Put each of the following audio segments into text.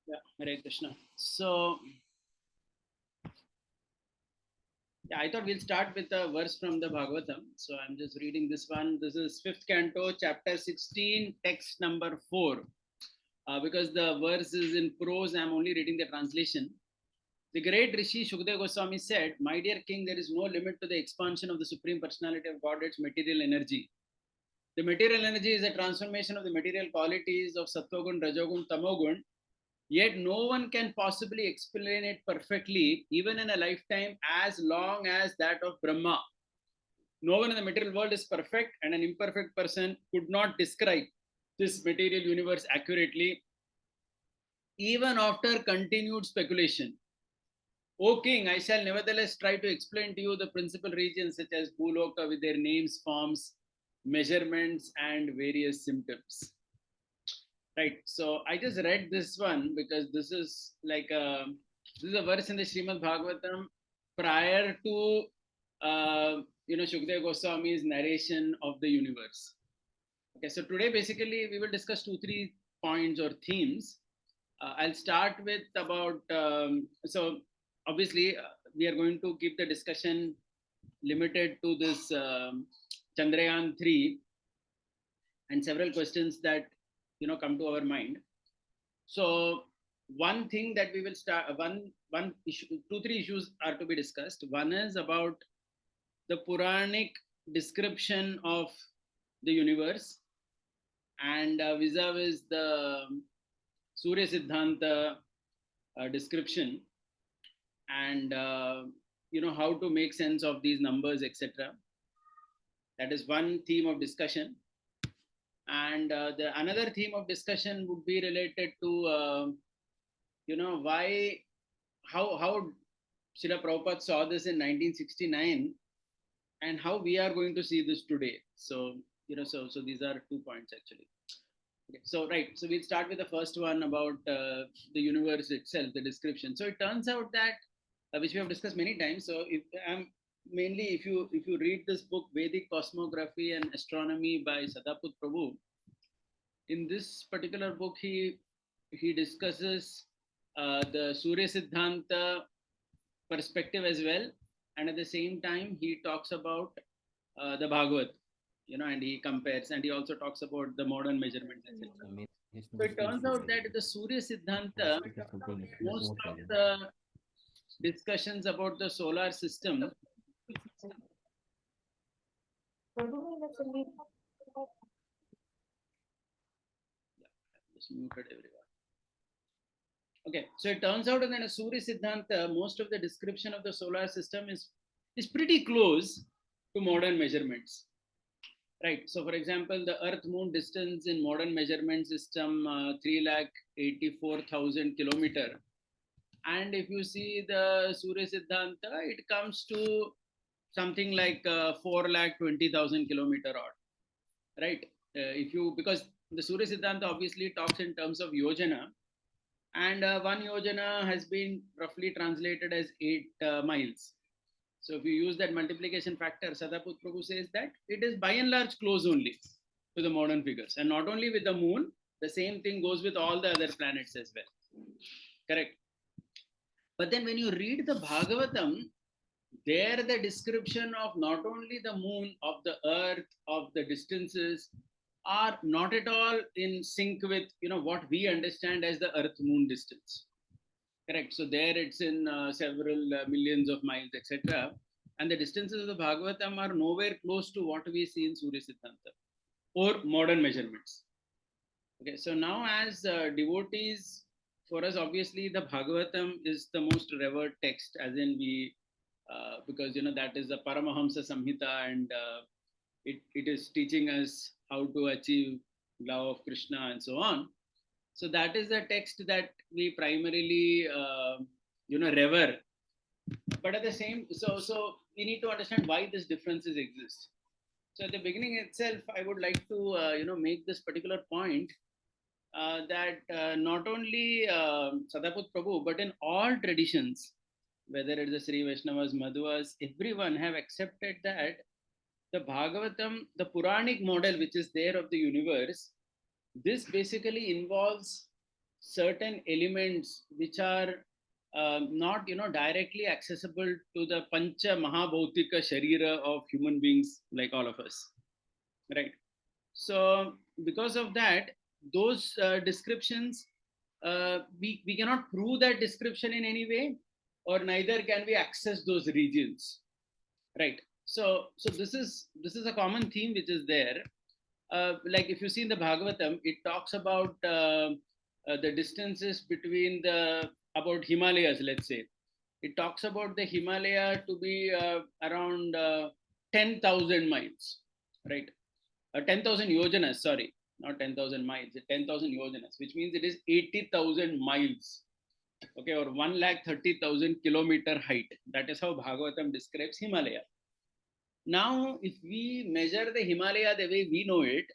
Yeah, Hare Krishna. So, yeah, I thought we'll start with a verse from the Bhagavatam. So I'm just reading this one. This is fifth canto, chapter 16, text number 4. Because the verse is in prose, I'm only reading the translation. The great Rishi Shukdev Goswami said, "My dear king, there is no limit to the expansion of the Supreme Personality of Godhead's material energy. The material energy is a transformation of the material qualities of Sattvagun, Rajogun, Tamogun. Yet no one can possibly explain it perfectly, even in a lifetime as long as that of Brahma. No one in the material world is perfect, and an imperfect person could not describe this material universe accurately, even after continued speculation. O king, I shall nevertheless try to explain to you the principal regions such as Bhuloka with their names, forms, measurements, and various symptoms. Right. So I just read this one because this is a verse in the Srimad Bhagavatam prior to Shukdev Goswami's narration of the universe. Okay, so today basically we will discuss two, three points or themes. I'll start with about so obviously we are going to keep the discussion limited to this Chandrayaan 3 and several questions that come to our mind. So one thing that we will start one issue, two three issues are to be discussed. One is about the Puranic description of the universe, and vis-a-vis the Surya Siddhanta description, and how to make sense of these numbers, etc. That is one theme of discussion. And the another theme of discussion would be related to why how Srila Prabhupada saw this in 1969 and how we are going to see this today. So so these are 2 points actually. Okay, so right, so we'll start with the first one about the universe itself, the description. So it turns out that which we have discussed many times. So if mainly if you read this book Vedic Cosmography and Astronomy by Sadaput Prabhu, in this particular book he discusses the Surya Siddhanta perspective as well, and at the same time he talks about the Bhagavat, and he compares, and he also talks about the modern measurements, etc. So it turns out that the Surya Siddhanta, most of the discussions about the solar system, just muted everyone. Okay, so it turns out that in a Surya Siddhanta, most of the description of the solar system is pretty close to modern measurements. Right. So, for example, the Earth Moon distance in modern measurement system 3,84,000 kilometer, and if you see the Surya Siddhanta, it comes to something like 4,20,000 kilometer odd. Right. If you because the Surya Siddhanta obviously talks in terms of yojana, and one yojana has been roughly translated as 8 miles. So if you use that multiplication factor, Sadaput Prabhu says that it is by and large close only to the modern figures. And not only with the moon, the same thing goes with all the other planets as well. Correct. But then when you read the Bhagavatam, there the description of not only the moon, of the earth, of the distances are not at all in sync with what we understand as the earth moon distance. Correct. So there it's in several millions of miles, etc. And the distances of the Bhagavatam are nowhere close to what we see in Surya Siddhanta or modern measurements. Okay. So now, as devotees, for us, obviously, the Bhagavatam is the most revered text, as in because that is the Paramahamsa Samhita, and it is teaching us how to achieve love of Krishna and so on. So that is the text that we primarily revere. But at the same, so we need to understand why these differences exist. So at the beginning itself, I would like to make this particular point that not only Sadaput Prabhu, but in all traditions, whether it is the Sri Vaishnavas, Madhuvas, everyone have accepted that the Bhagavatam, the Puranic model which is there of the universe, this basically involves certain elements which are not directly accessible to the pancha mahabhautika sharira of human beings like all of us, right? So because of that, those descriptions, we cannot prove that description in any way, or neither can we access those regions, right? So this is a common theme which is there. Like if you see in the Bhagavatam, it talks about the distances between the about Himalayas. Let's say it talks about the Himalaya to be around 10,000 miles, right? 10,000 yojanas, sorry, not 10,000 miles, 10,000 yojanas, which means it is 80,000 miles, okay, or 130,000 kilometer height. That is how Bhagavatam describes Himalaya. Now, if we measure the Himalaya the way we know it,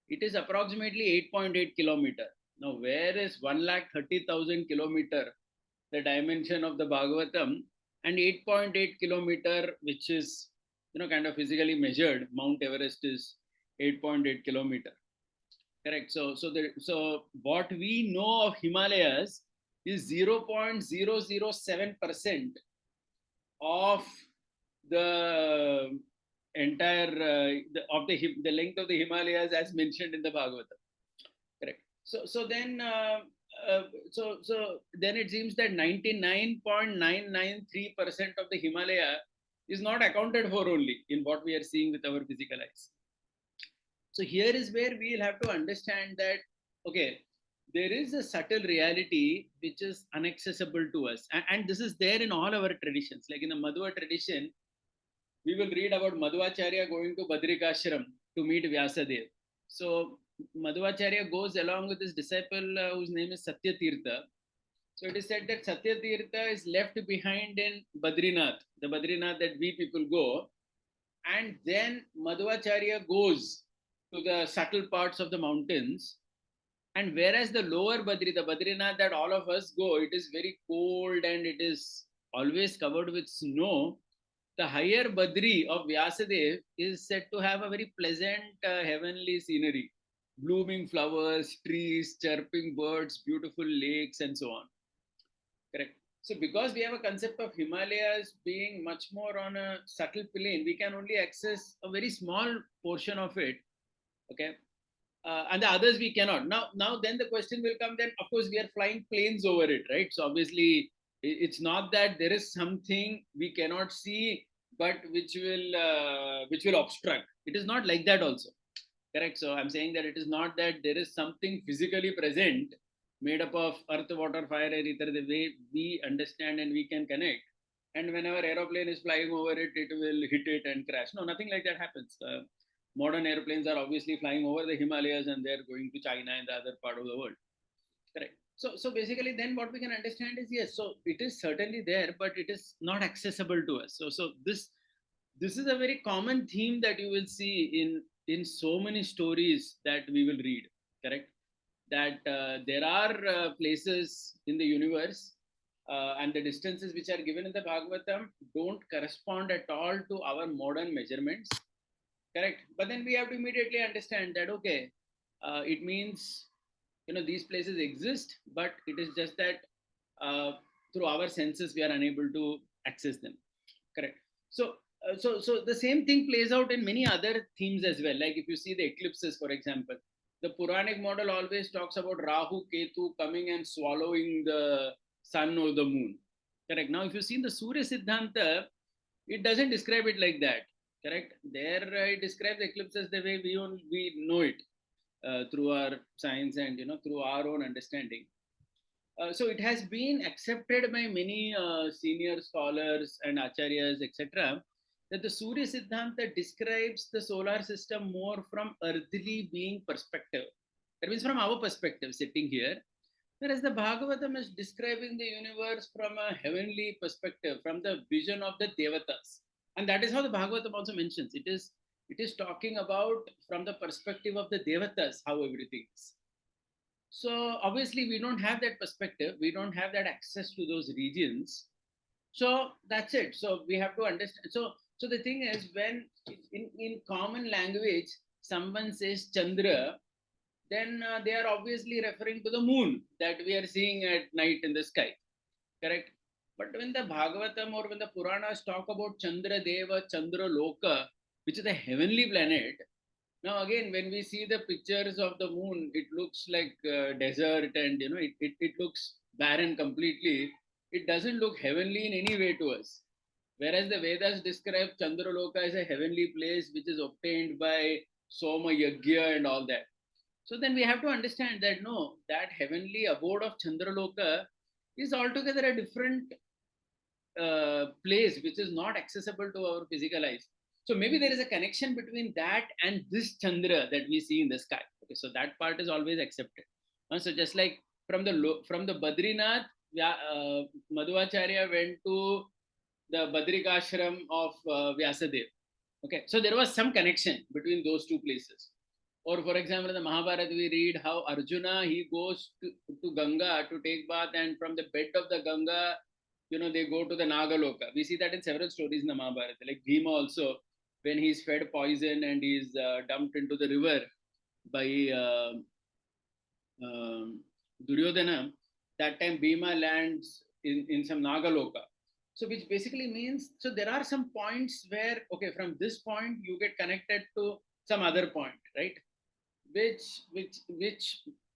it is approximately 8.8 kilometer. Now, where is 130,000 kilometer, the dimension of the Bhagavatam, and 8.8 kilometer, which is kind of physically measured, Mount Everest is 8.8 kilometer. Correct. So what we know of Himalayas is 0.007% of the entire the length of the Himalayas as mentioned in the Bhagavatam. Correct. So then it seems that 99.993% of the Himalaya is not accounted for only in what we are seeing with our physical eyes. So here is where we'll have to understand that, okay, there is a subtle reality which is inaccessible to us. And this is there in all our traditions. Like in the Madhva tradition, we will read about Madhvacharya going to Badrikashram to meet Vyasadev. So Madhvacharya goes along with his disciple whose name is Satyatirtha. So it is said that Satyatirtha is left behind in Badrinath, the Badrinath that we people go. And then Madhvacharya goes to the subtle parts of the mountains. And whereas the lower Badri, the Badrinath that all of us go, it is very cold and it is always covered with snow. The higher Badri of Vyasadev is said to have a very pleasant heavenly scenery, blooming flowers, trees, chirping birds, beautiful lakes, and so on. Correct. So because we have a concept of Himalayas being much more on a subtle plane, we can only access a very small portion of it. Okay. And the others we cannot. Now then the question will come, then of course we are flying planes over it, right? So obviously it's not that there is something we cannot see, but which will obstruct. It is not like that also. Correct. So I'm saying that it is not that there is something physically present made up of earth, water, fire, and ether, the way we understand and we can connect. And whenever aeroplane is flying over it, it will hit it and crash. No, nothing like that happens. Modern airplanes are obviously flying over the Himalayas and they're going to China and the other part of the world. Correct. So basically, then what we can understand is, yes, so it is certainly there, but it is not accessible to us. So this is a very common theme that you will see in so many stories that we will read. Correct. That there are places in the universe and the distances which are given in the Bhagavatam don't correspond at all to our modern measurements. Correct. But then we have to immediately understand that, okay, it means, these places exist, but it is just that through our senses, we are unable to access them. Correct. So the same thing plays out in many other themes as well. Like if you see the eclipses, for example, the Puranic model always talks about Rahu, Ketu coming and swallowing the sun or the moon. Correct. Now, if you see the Surya Siddhanta, it doesn't describe it like that. Correct. There it describes eclipses the way we know it through our science and through our own understanding. So it has been accepted by many senior scholars and acharyas, etc., that the Surya Siddhanta describes the solar system more from earthly being perspective. That means from our perspective, sitting here. Whereas the Bhagavatam is describing the universe from a heavenly perspective, from the vision of the Devatas. And that is how the Bhagavatam also mentions. It is talking about from the perspective of the Devatas, how everything is. So obviously we don't have that perspective. We don't have that access to those regions. So that's it. So we have to understand. So the thing is, when in common language, someone says Chandra, then they are obviously referring to the moon that we are seeing at night in the sky. Correct? But when the Bhagavatam or when the Puranas talk about Chandra Deva, Chandra Loka, which is a heavenly planet, now again, when we see the pictures of the moon, it looks like desert and it looks barren completely. It doesn't look heavenly in any way to us. Whereas the Vedas describe Chandraloka as a heavenly place which is obtained by Soma Yagya and all that. So then we have to understand that no, that heavenly abode of Chandraloka is altogether a different place which is not accessible to our physical eyes. So maybe there is a connection between that and this Chandra that we see in the sky. Okay, so that part is always accepted. So just like from the Badrinath, Madhvacharya went to the Badrikashram of Vyasadev. Okay, so there was some connection between those two places. Or for example, in the Mahabharata, we read how Arjuna he goes to Ganga to take bath, and from the bed of the Ganga, they go to the Nagaloka. We see that in several stories in the Mahabharata. Like Bhima also, when he's fed poison and he's dumped into the river by Duryodhana, that time Bhima lands in some Nagaloka. So which basically means, so there are some points where, okay, from this point you get connected to some other point, right? Which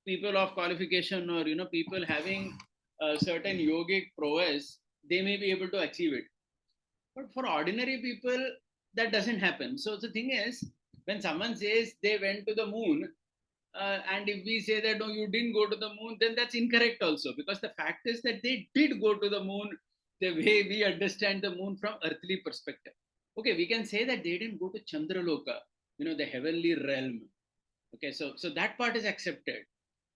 people of qualification or people having a certain yogic prowess, they may be able to achieve it. But for ordinary people, that doesn't happen. So the thing is, when someone says they went to the moon, and if we say that no, you didn't go to the moon, then that's incorrect also, because the fact is that they did go to the moon the way we understand the moon from earthly perspective. Okay, we can say that they didn't go to Chandraloka, the heavenly realm. Okay, so that part is accepted,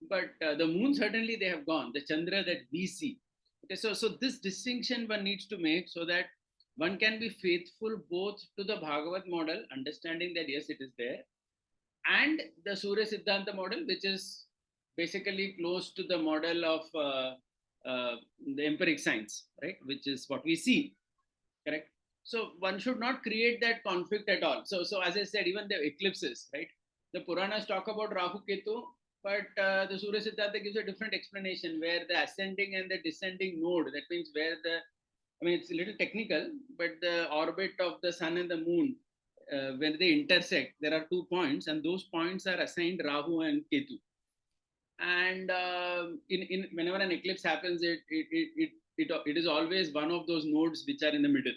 but the moon certainly they have gone. The Chandra that we see. Okay, so this distinction one needs to make so that one can be faithful both to the Bhagavad model, understanding that yes, it is there, and the Surya Siddhanta model, which is basically close to the model of the empiric science, right? Which is what we see, correct? So one should not create that conflict at all. So as I said, even the eclipses, right? The Puranas talk about Rahu Ketu, but the Surya Siddhanta gives a different explanation where the ascending and the descending node, that means where it's a little technical, but the orbit of the sun and the moon, when they intersect, there are 2 points, and those points are assigned Rahu and Ketu. And in whenever an eclipse happens, it is always one of those nodes which are in the middle.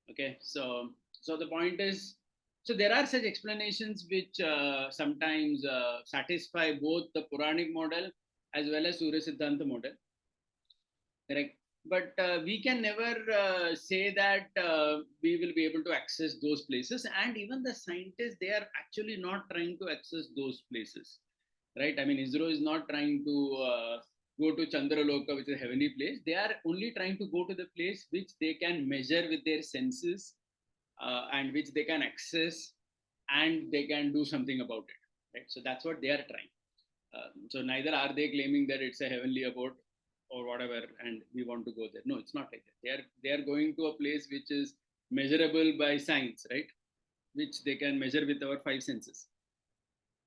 Okay, so the point is, so there are such explanations which sometimes satisfy both the Puranic model as well as Surya Siddhanta model, correct? But we can never say that we will be able to access those places. And even the scientists, they are actually not trying to access those places, right? I mean, ISRO is not trying to go to Chandraloka, which is a heavenly place. They are only trying to go to the place which they can measure with their senses, and which they can access, and they can do something about it, right? So that's what they are trying. So neither are they claiming that it's a heavenly abode or whatever, and we want to go there. No, it's not like that. They are going to a place which is measurable by science, right? Which they can measure with our 5 senses.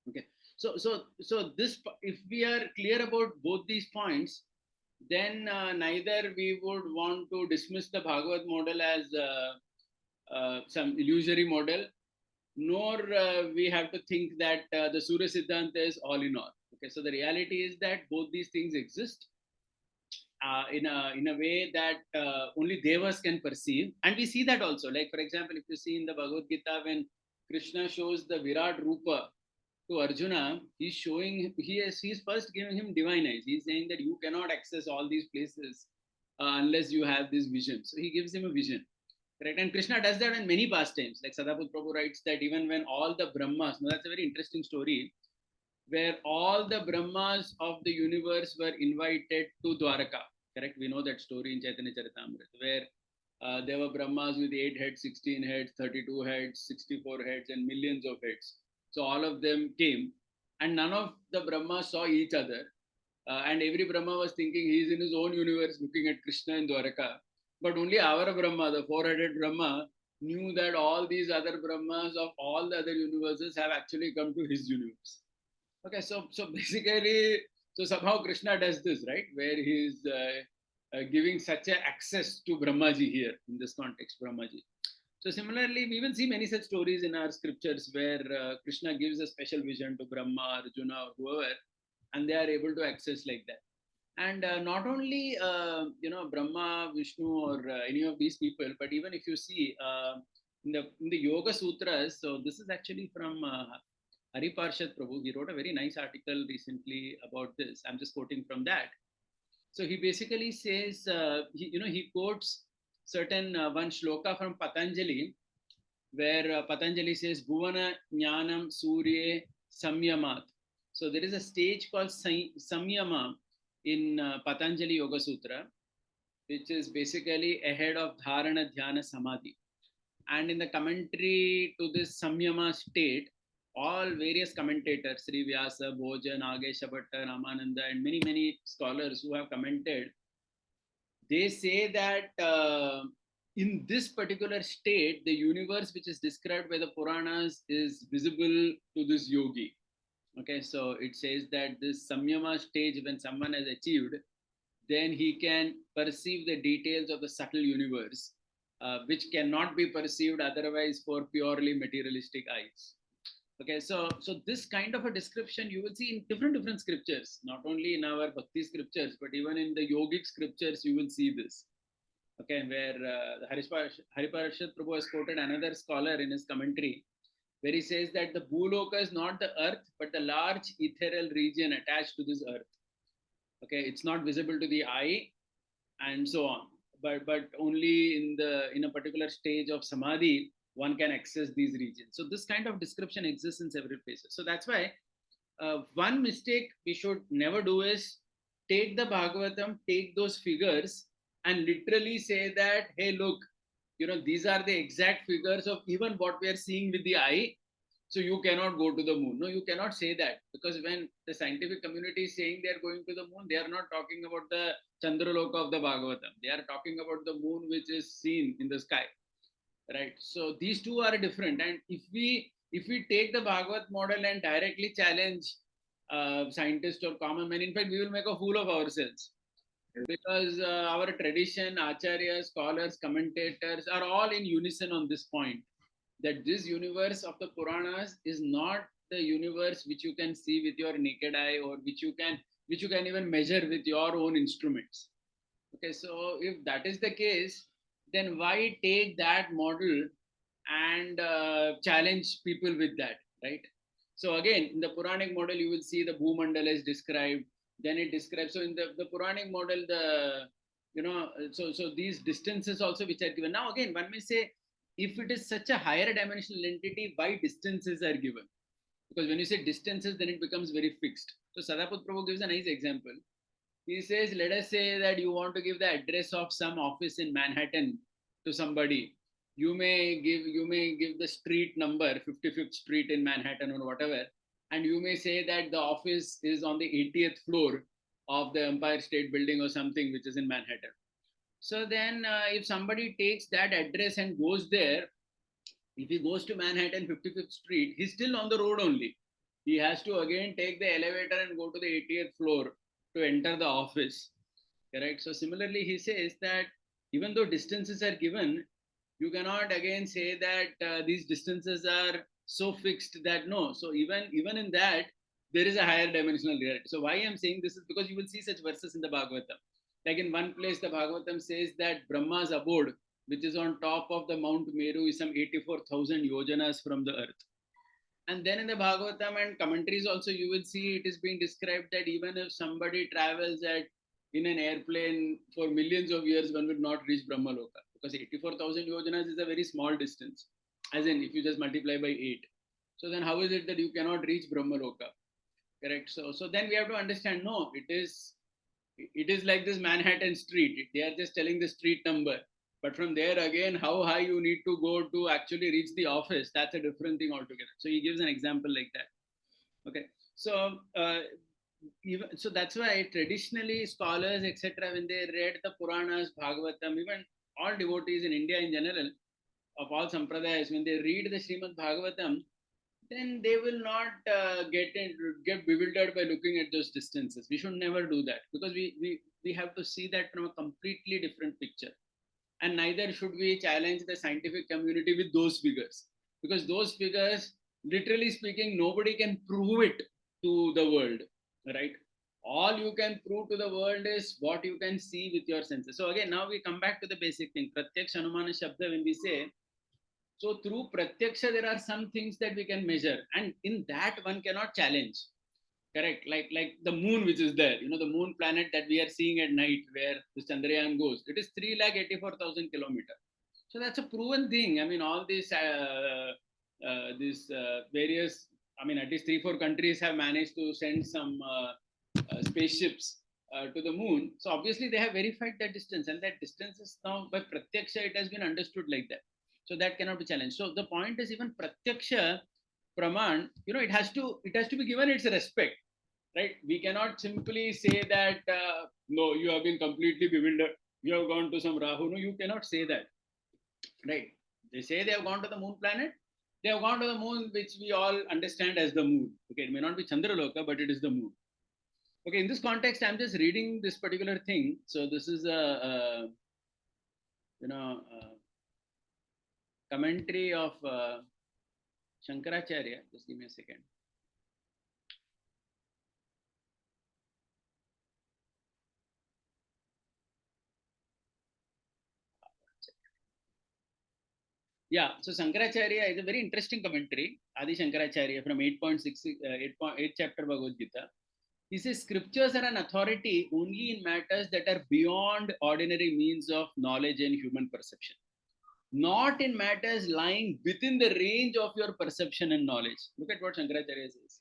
Okay. So this, if we are clear about both these points, then neither we would want to dismiss the Bhagavad model as some illusory model, nor we have to think that the Surya Siddhanta is all in all. Okay, so the reality is that both these things exist in a way that only Devas can perceive, and we see that also. Like for example, if you see in the Bhagavad Gita, when Krishna shows the Virat Rupa to Arjuna, he's first giving him divine eyes. He's saying that you cannot access all these places unless you have this vision. So he gives him a vision. Correct. And Krishna does that in many pastimes. Like Sadaput Prabhu writes that even when all the Brahmas, now that's a very interesting story, where all the Brahmas of the universe were invited to Dwaraka. Correct. We know that story in Chaitanya Charitamrita, where there were Brahmas with 8 heads, 16 heads, 32 heads, 64 heads, and millions of heads. So all of them came, and none of the Brahmas saw each other. And every Brahma was thinking he's in his own universe looking at Krishna in Dwaraka. But only our Brahma, the 4-headed Brahma, knew that all these other Brahmas of all the other universes have actually come to his universe. Okay, so basically, so somehow Krishna does this, right? Where he's giving such a access to Brahmaji here in this context, Brahmaji. So similarly, we will see many such stories in our scriptures where Krishna gives a special vision to Brahma, Arjuna, or whoever, and they are able to access like that. And not only Brahma, Vishnu, or any of these people, but even if you see in the Yoga Sutras, so this is actually from Hariparshad Prabhu. He wrote a very nice article recently about this. I'm just quoting from that. So he basically says, he quotes certain one shloka from Patanjali, where Patanjali says, Bhuvana Jnanam Surye Samyamat. So there is a stage called Samyama in Patanjali Yoga Sutra, which is basically ahead of Dharana Dhyana Samadhi. And in the commentary to this Samyama state, all various commentators, Sri Vyasa, Bhoja, Nagesha Bhatta, Ramananda, and many, many scholars who have commented, they say that in this particular state, the universe which is described by the Puranas is visible to this yogi. Okay, so it says that this Samyama stage, when someone has achieved, then he can perceive the details of the subtle universe, which cannot be perceived otherwise for purely materialistic eyes. Okay, so this kind of a description you will see in different scriptures, not only in our bhakti scriptures, but even in the yogic scriptures, you will see this. Okay, where Hariparashad Prabhu has quoted another scholar in his commentary, where he says that the Bhuloka is not the earth, but the large ethereal region attached to this earth. Okay, it's not visible to the eye, and so on. But only in a particular stage of samadhi one can access these regions. So this kind of description exists in several places. So that's why one mistake we should never do is take the Bhagavatam, take those figures, and literally say that, hey, look, these are the exact figures of even what we are seeing with the eye. So you cannot go to the moon. No, you cannot say that, because when the scientific community is saying they are going to the moon, they are not talking about the Chandraloka of the Bhagavatam. They are talking about the moon which is seen in the sky, right? So these two are different. And if we take the Bhagavat model and directly challenge scientists or common men, in fact, we will make a fool of ourselves, because our tradition, acharyas, scholars, commentators are all in unison on this point, that this universe of the Puranas is not the universe which you can see with your naked eye, or which you can even measure with your own instruments. Okay, so if that is the case, then why take that model and challenge people with that, right? So again, in the Puranic model, you will see the Bhumandala is described. Then it describes. So in the Puranic model, so these distances also which are given. Now again, one may say, if it is such a higher dimensional entity, why distances are given? Because when you say distances, then it becomes very fixed. So Sadaput Prabhu gives a nice example. He says, let us say that you want to give the address of some office in Manhattan to somebody. You may give the street number, 55th Street in Manhattan or whatever, and you may say that the office is on the 80th floor of the Empire State Building or something which is in Manhattan. So then, if somebody takes that address and goes there, if he goes to Manhattan 55th Street, he's still on the road only. He has to again take the elevator and go to the 80th floor to enter the office. Correct. So similarly, he says that even though distances are given, you cannot again say that these distances are so fixed that no. So even in that, there is a higher dimensional reality. So why I'm saying this is because you will see such verses in the Bhagavatam. Like in one place, the Bhagavatam says that Brahma's abode, which is on top of the Mount Meru, is some 84,000 yojanas from the earth. And then in the Bhagavatam and commentaries also, you will see it is being described that even if somebody travels in an airplane for millions of years, one will not reach Brahmaloka, because 84,000 yojanas is a very small distance. As in, if you just multiply by 8. So then how is it that you cannot reach Brahmaloka? Correct. So then we have to understand, no, it is like this Manhattan street. They are just telling the street number. But from there again, how high you need to go to actually reach the office, that's a different thing altogether. So he gives an example like that. Okay. So that's why traditionally scholars, etc., when they read the Puranas, Bhagavatam, even all devotees in India in general, of all sampradayas, when they read the Srimad Bhagavatam, then they will not get bewildered by looking at those distances. We should never do that, because we have to see that from a completely different picture. And neither should we challenge the scientific community with those figures, because those figures, literally speaking, nobody can prove it to the world, right? All you can prove to the world is what you can see with your senses. So again, now we come back to the basic thing, pratyaksha anumana shabda. When we say, so through pratyaksha, there are some things that we can measure, and in that one cannot challenge. Correct, like the moon, which is there. The moon planet that we are seeing at night, where the Chandrayaan goes. It is 384,000 kilometers. So that's a proven thing. I mean, all these various. I mean, at least 3-4 countries have managed to send some spaceships to the moon. So obviously they have verified that distance, and that distance is now by pratyaksha. It has been understood like that. So that cannot be challenged. So the point is, even pratyaksha praman, it has to be given its respect, right? We cannot simply say that no, you have been completely bewildered. You have gone to some Rahu. No, you cannot say that, right? They say they have gone to the moon planet. They have gone to the moon, which we all understand as the moon. Okay, it may not be Chandraloka, but it is the moon. Okay, in this context, I'm just reading this particular thing. So this is a commentary of Shankaracharya. Just give me a second. Yeah, so Shankaracharya is a very interesting commentary. Adi Shankaracharya from 8.6, 8.8 chapter Bhagavad Gita. He says scriptures are an authority only in matters that are beyond ordinary means of knowledge and human perception, not in matters lying within the range of your perception and knowledge. Look at what Shankaracharya says.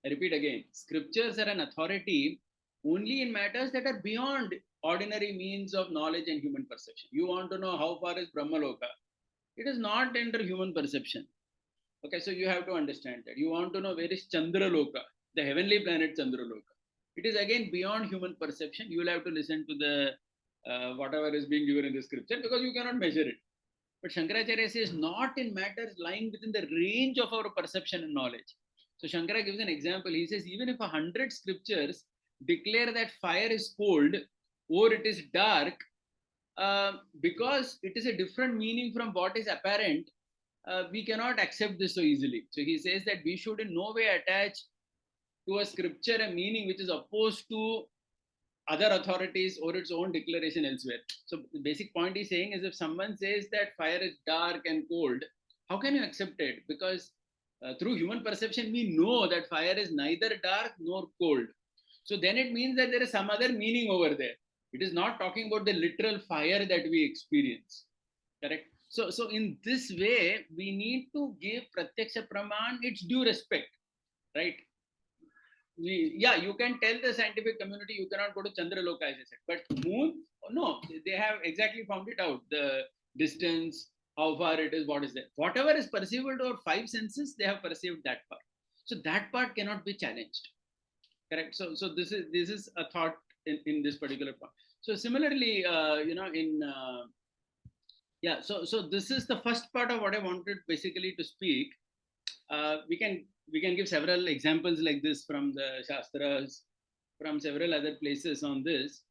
I repeat again, scriptures are an authority only in matters that are beyond ordinary means of knowledge and human perception. You want to know how far is Brahmaloka? It is not under human perception. Okay, so you have to understand that. You want to know where is Chandraloka, the heavenly planet Chandraloka. It is again beyond human perception. You will have to listen to the whatever is being given in the scripture, because you cannot measure it. But Shankaracharya says not in matters lying within the range of our perception and knowledge. So Shankara gives an example. He says even if 100 scriptures declare that fire is cold or it is dark, because it is a different meaning from what is apparent, we cannot accept this so easily. So he says that we should in no way attach to a scripture a meaning which is opposed to other authorities or its own declaration elsewhere. So the basic point he's saying is, if someone says that fire is dark and cold, how can you accept it? Because through human perception, we know that fire is neither dark nor cold. So then it means that there is some other meaning over there. It is not talking about the literal fire that we experience. Correct? So in this way, we need to give Pratyaksha Praman its due respect, right? You can tell the scientific community you cannot go to Chandraloka, as I said, but moon, no, they have exactly found it out. The distance, how far it is, what is there. Whatever is perceivable to our five senses, they have perceived that part. So that part cannot be challenged. Correct. So this is a thought in this particular part. So similarly, in so this is the first part of what I wanted basically to speak. We can give several examples like this from the Shastras, from several other places on this,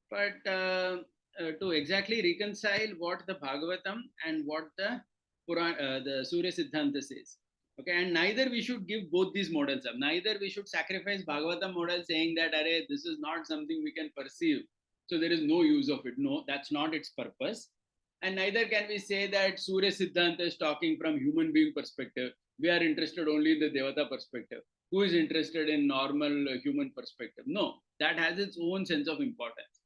but to exactly reconcile what the Bhagavatam and what the Surya Siddhanta says. Okay, and neither we should give both these models up. Neither we should sacrifice Bhagavatam model saying that, Array, this is not something we can perceive, so there is no use of it. No, that's not its purpose. And neither can we say that Surya Siddhanta is talking from human being perspective. We are interested only in the Devata perspective. Who is interested in normal human perspective? No, that has its own sense of importance.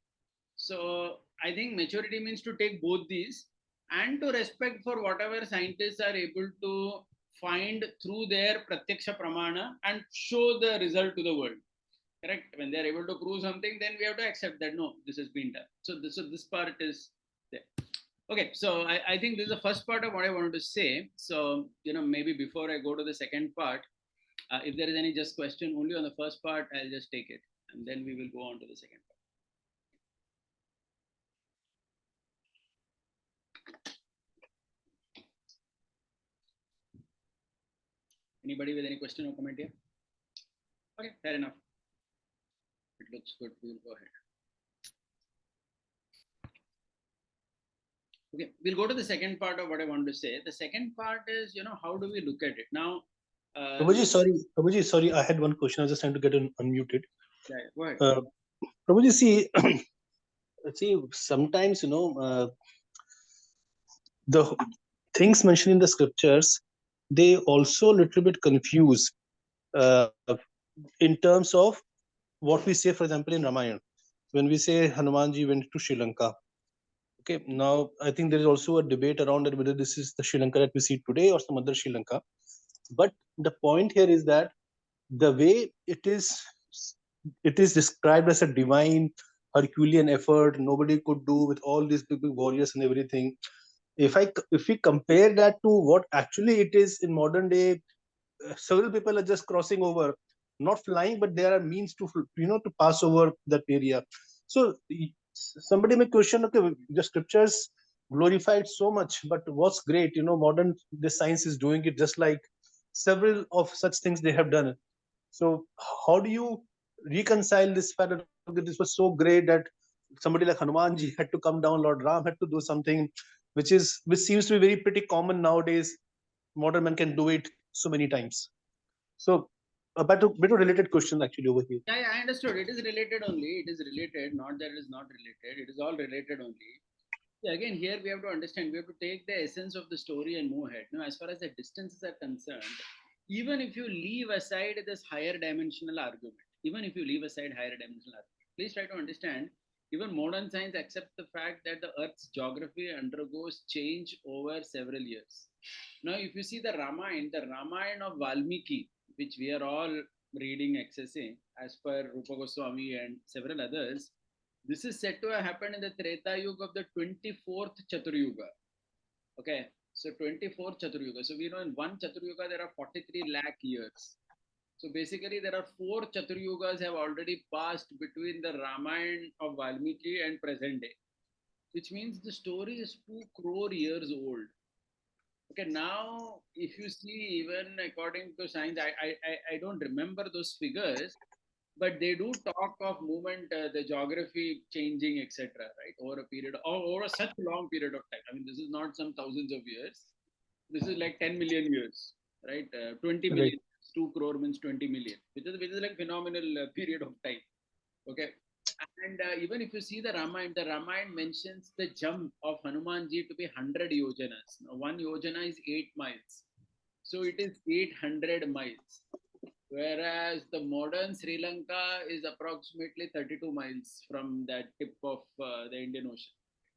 So I think maturity means to take both these and to respect for whatever scientists are able to find through their pratyaksha pramana and show the result to the world. Correct? When they are able to prove something, then we have to accept that no, this has been done. So this part is there. Okay, so I think this is the first part of what I wanted to say. So, maybe before I go to the second part, if there is any just question only on the first part, I'll just take it. And then we will go on to the second part. Anybody with any question or comment here? Okay, fair enough. It looks good. We'll go ahead. Okay, we'll go to the second part of what I want to say. The second part is, how do we look at it now? Prabhuji, sorry, I had one question. I was just trying to get unmuted. Yeah, go ahead. Prabhuji, see, sometimes the things mentioned in the scriptures, they also a little bit confuse uh, in terms of what we say, for example, in Ramayana. When we say Hanumanji went to Sri Lanka, okay, now I think there is also a debate around it whether this is the Sri Lanka that we see today or some other Sri Lanka. But the point here is that the way it is described as a divine Herculean effort nobody could do with all these big warriors and everything. If we compare that to what actually it is in modern day, several people are just crossing over, not flying, but there are means to to pass over that area. So somebody may question, okay, the scriptures glorified so much, but what's great, modern the science is doing it just like several of such things they have done. So how do you reconcile this fact that okay, this was so great that somebody like Hanumanji had to come down, Lord Ram had to do something which seems to be very pretty common nowadays. Modern man can do it so many times. So a bit of related question actually over here. Yeah, I understood. It is related only. It is related, not that it is not related. It is all related only. Yeah, again, here we have to understand, we have to take the essence of the story and move ahead. Now, as far as the distances are concerned, even if you leave aside this higher dimensional argument, even if you leave aside higher dimensional argument, please try to understand, even modern science accepts the fact that the Earth's geography undergoes change over several years. Now, if you see the Ramayana of Valmiki, which we are all reading, accessing, as per Rupa Goswami and several others, this is said to have happened in the Treta Yuga of the 24th Chaturyuga. Okay, so 24th Chaturyuga. So we know in one Chaturyuga there are 43 lakh years. So basically there are four Chaturyugas have already passed between the Ramayana of Valmiki and present day, which means the story is 2 crore years old. Okay, now if you see, even according to science, I don't remember those figures, but they do talk of movement, the geography changing, etc. Right, over a period or over such a long period of time. I mean, this is not some thousands of years. This is like 10 million years, right? 20 Right. million. 2 crore means 20 million, which is like phenomenal period of time. Okay, and even if you see the Ramayana mentions the jump of Hanumanji to be 100 yojanas. Now, one yojana is 8 miles, so it is 800 miles. Whereas the modern Sri Lanka is approximately 32 miles from that tip of the Indian Ocean.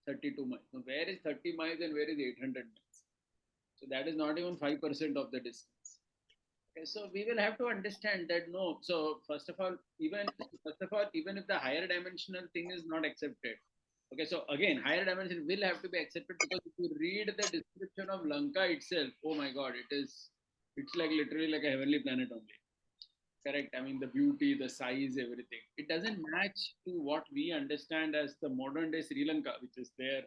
32 miles. So where is 30 miles and where is 800 miles? So that is not even 5% of the distance. Okay, so we will have to understand that no. So first of all, even if the higher dimensional thing is not accepted, okay. So again, higher dimension will have to be accepted because if you read the description of Lanka itself, oh my God, it's like literally like a heavenly planet only. Correct. I mean, the beauty, the size, everything. It doesn't match to what we understand as the modern day Sri Lanka, which is there,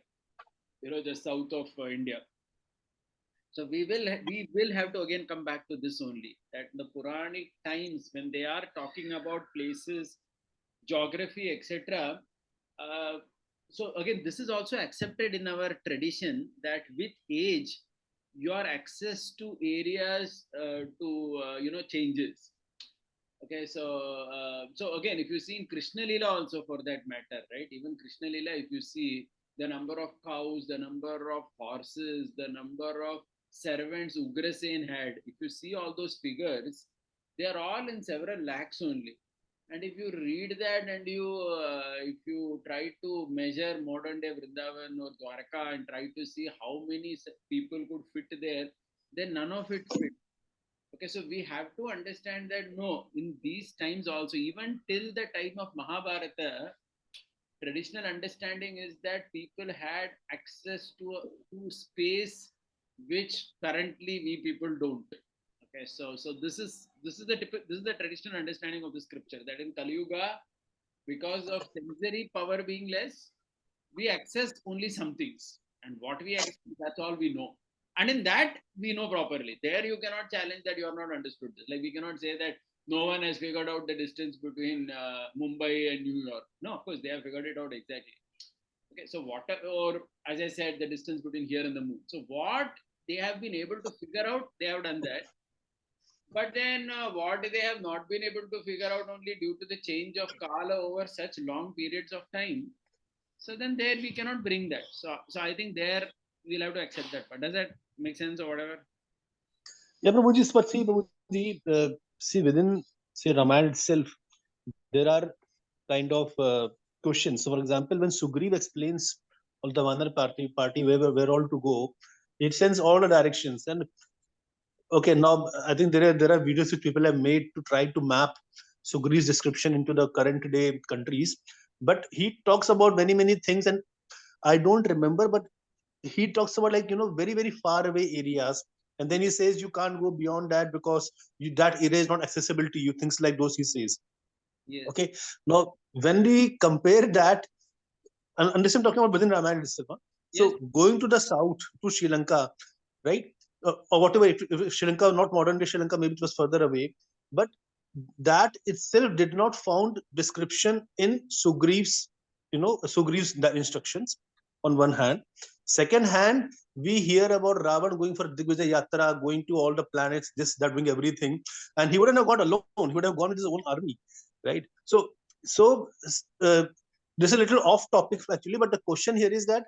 just south of India. So we will have to again come back to this only, that the Puranic times when they are talking about places, geography, etc. Uh, so again, this is also accepted in our tradition that with age, your access to areas to changes. Okay, so again, if you see in Krishna Lila also for that matter, right? Even Krishna Lila, if you see the number of cows, the number of horses, the number of servants Ugrasen had, if you see all those figures, they are all in several lakhs only. And if you read that and if you try to measure modern day Vrindavan or Dwarka and try to see how many people could fit there, then none of it fits. Okay, so we have to understand that no, in these times also, even till the time of Mahabharata, traditional understanding is that people had access to space which currently we people don't. Okay, so this is the traditional understanding of the scripture, that in Kali Yuga, because of sensory power being less, we access only some things, and what we access, that's all we know. And in that, we know properly. There, you cannot challenge that you have not understood this. Like, we cannot say that no one has figured out the distance between Mumbai and New York. No, of course, they have figured it out exactly. Okay, so or as I said, the distance between here and the moon. So, what they have been able to figure out, they have done that. But then, what they have not been able to figure out only due to the change of Kala over such long periods of time. So then there we cannot bring that. So I think there we'll have to accept that part. Does that make sense or whatever? Yeah, Prabhuji, but see, Prabhuji, see within say Ramayana itself, there are kind of questions. So, for example, when Sugriv explains all the Vanar party where all to go, it sends all the directions. And okay, now I think there are videos which people have made to try to map Sugriv's description into the current day countries. But he talks about many things, and I don't remember, but he talks about like very far away areas, and then he says you can't go beyond that because that area is not accessible to you. Things like those he says. Yes. Okay, now when we compare that, and this I'm talking about within Ramayana itself. Huh? Yes. So going to the south to Sri Lanka, right? Or whatever, if Sri Lanka, not modern day Sri Lanka, maybe it was further away, but that itself did not found description in Sugriv's instructions on one hand. Second hand, we hear about Ravan going for Digvijay Yatra, going to all the planets, this, that, doing everything, and he wouldn't have gone alone. He would have gone with his own army, right? So uh, this is a little off topic actually, but the question here is that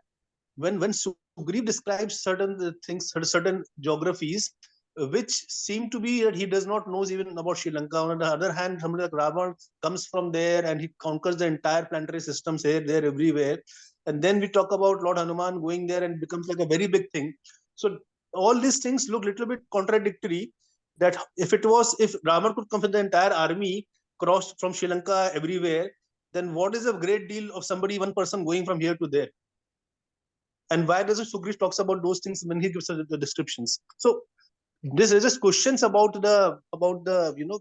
when Sugriv describes certain things, certain geographies, which seem to be that he does not know even about Sri Lanka. On the other hand, somebody like Ravan comes from there and he conquers the entire planetary systems here, there, everywhere. And then we talk about Lord Hanuman going there and becomes like a very big thing. So all these things look a little bit contradictory. That if Ravan could come with the entire army crossed from Sri Lanka everywhere, then what is a great deal of somebody, one person going from here to there? And why doesn't Sugriv talks about those things when he gives us the descriptions? So this is just questions about the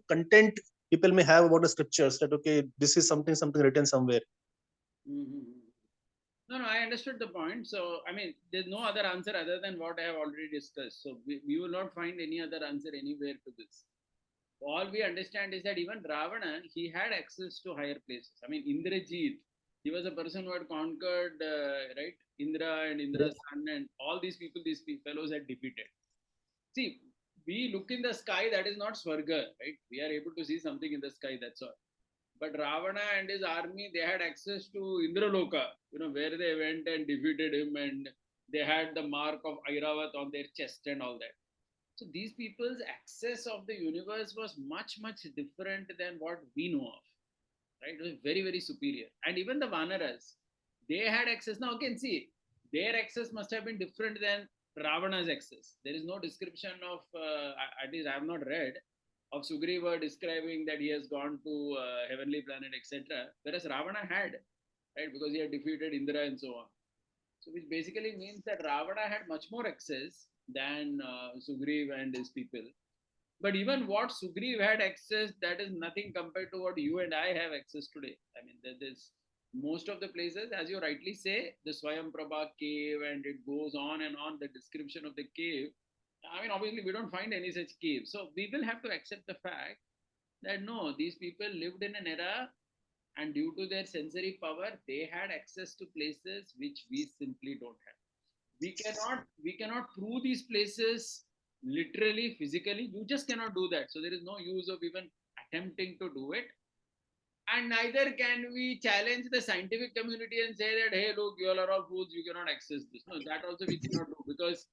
content people may have about the scriptures, that okay, this is something written somewhere. Mm-hmm. No, no, I understood the point. So, I mean, there's no other answer other than what I have already discussed. So, we will not find any other answer anywhere to this. All we understand is that even Ravana, he had access to higher places. I mean, Indrajit, he was a person who had conquered, right, Indra and Indra's son, and all these people, these fellows had defeated. See, we look in the sky, that is not Swarga, right? We are able to see something in the sky, that's all. But Ravana and his army, they had access to Indraloka, where they went and defeated him, and they had the mark of Airavat on their chest and all that. So these people's access of the universe was much different than what we know of, right? It was very superior. And even the Vanaras, they had access. Now again, see, their access must have been different than Ravana's access. There is no description of, at least I have not read, of Sugriva describing that he has gone to heavenly planet, etc. Whereas Ravana had, right, because he had defeated Indra and so on. So which basically means that Ravana had much more access than Sugriv and his people. But even what Sugriv had access, that is nothing compared to what you and I have access today. I mean, there's most of the places, as you rightly say, the Swayam Prabha cave, and it goes on and on, the description of the cave. I mean, obviously, we don't find any such cave. So we will have to accept the fact that no, these people lived in an era, and due to their sensory power, they had access to places which we simply don't have. We cannot prove these places literally, physically. You just cannot do that. So there is no use of even attempting to do it. And neither can we challenge the scientific community and say that, hey, look, you all are all fools, you cannot access this. No, that also we cannot do, because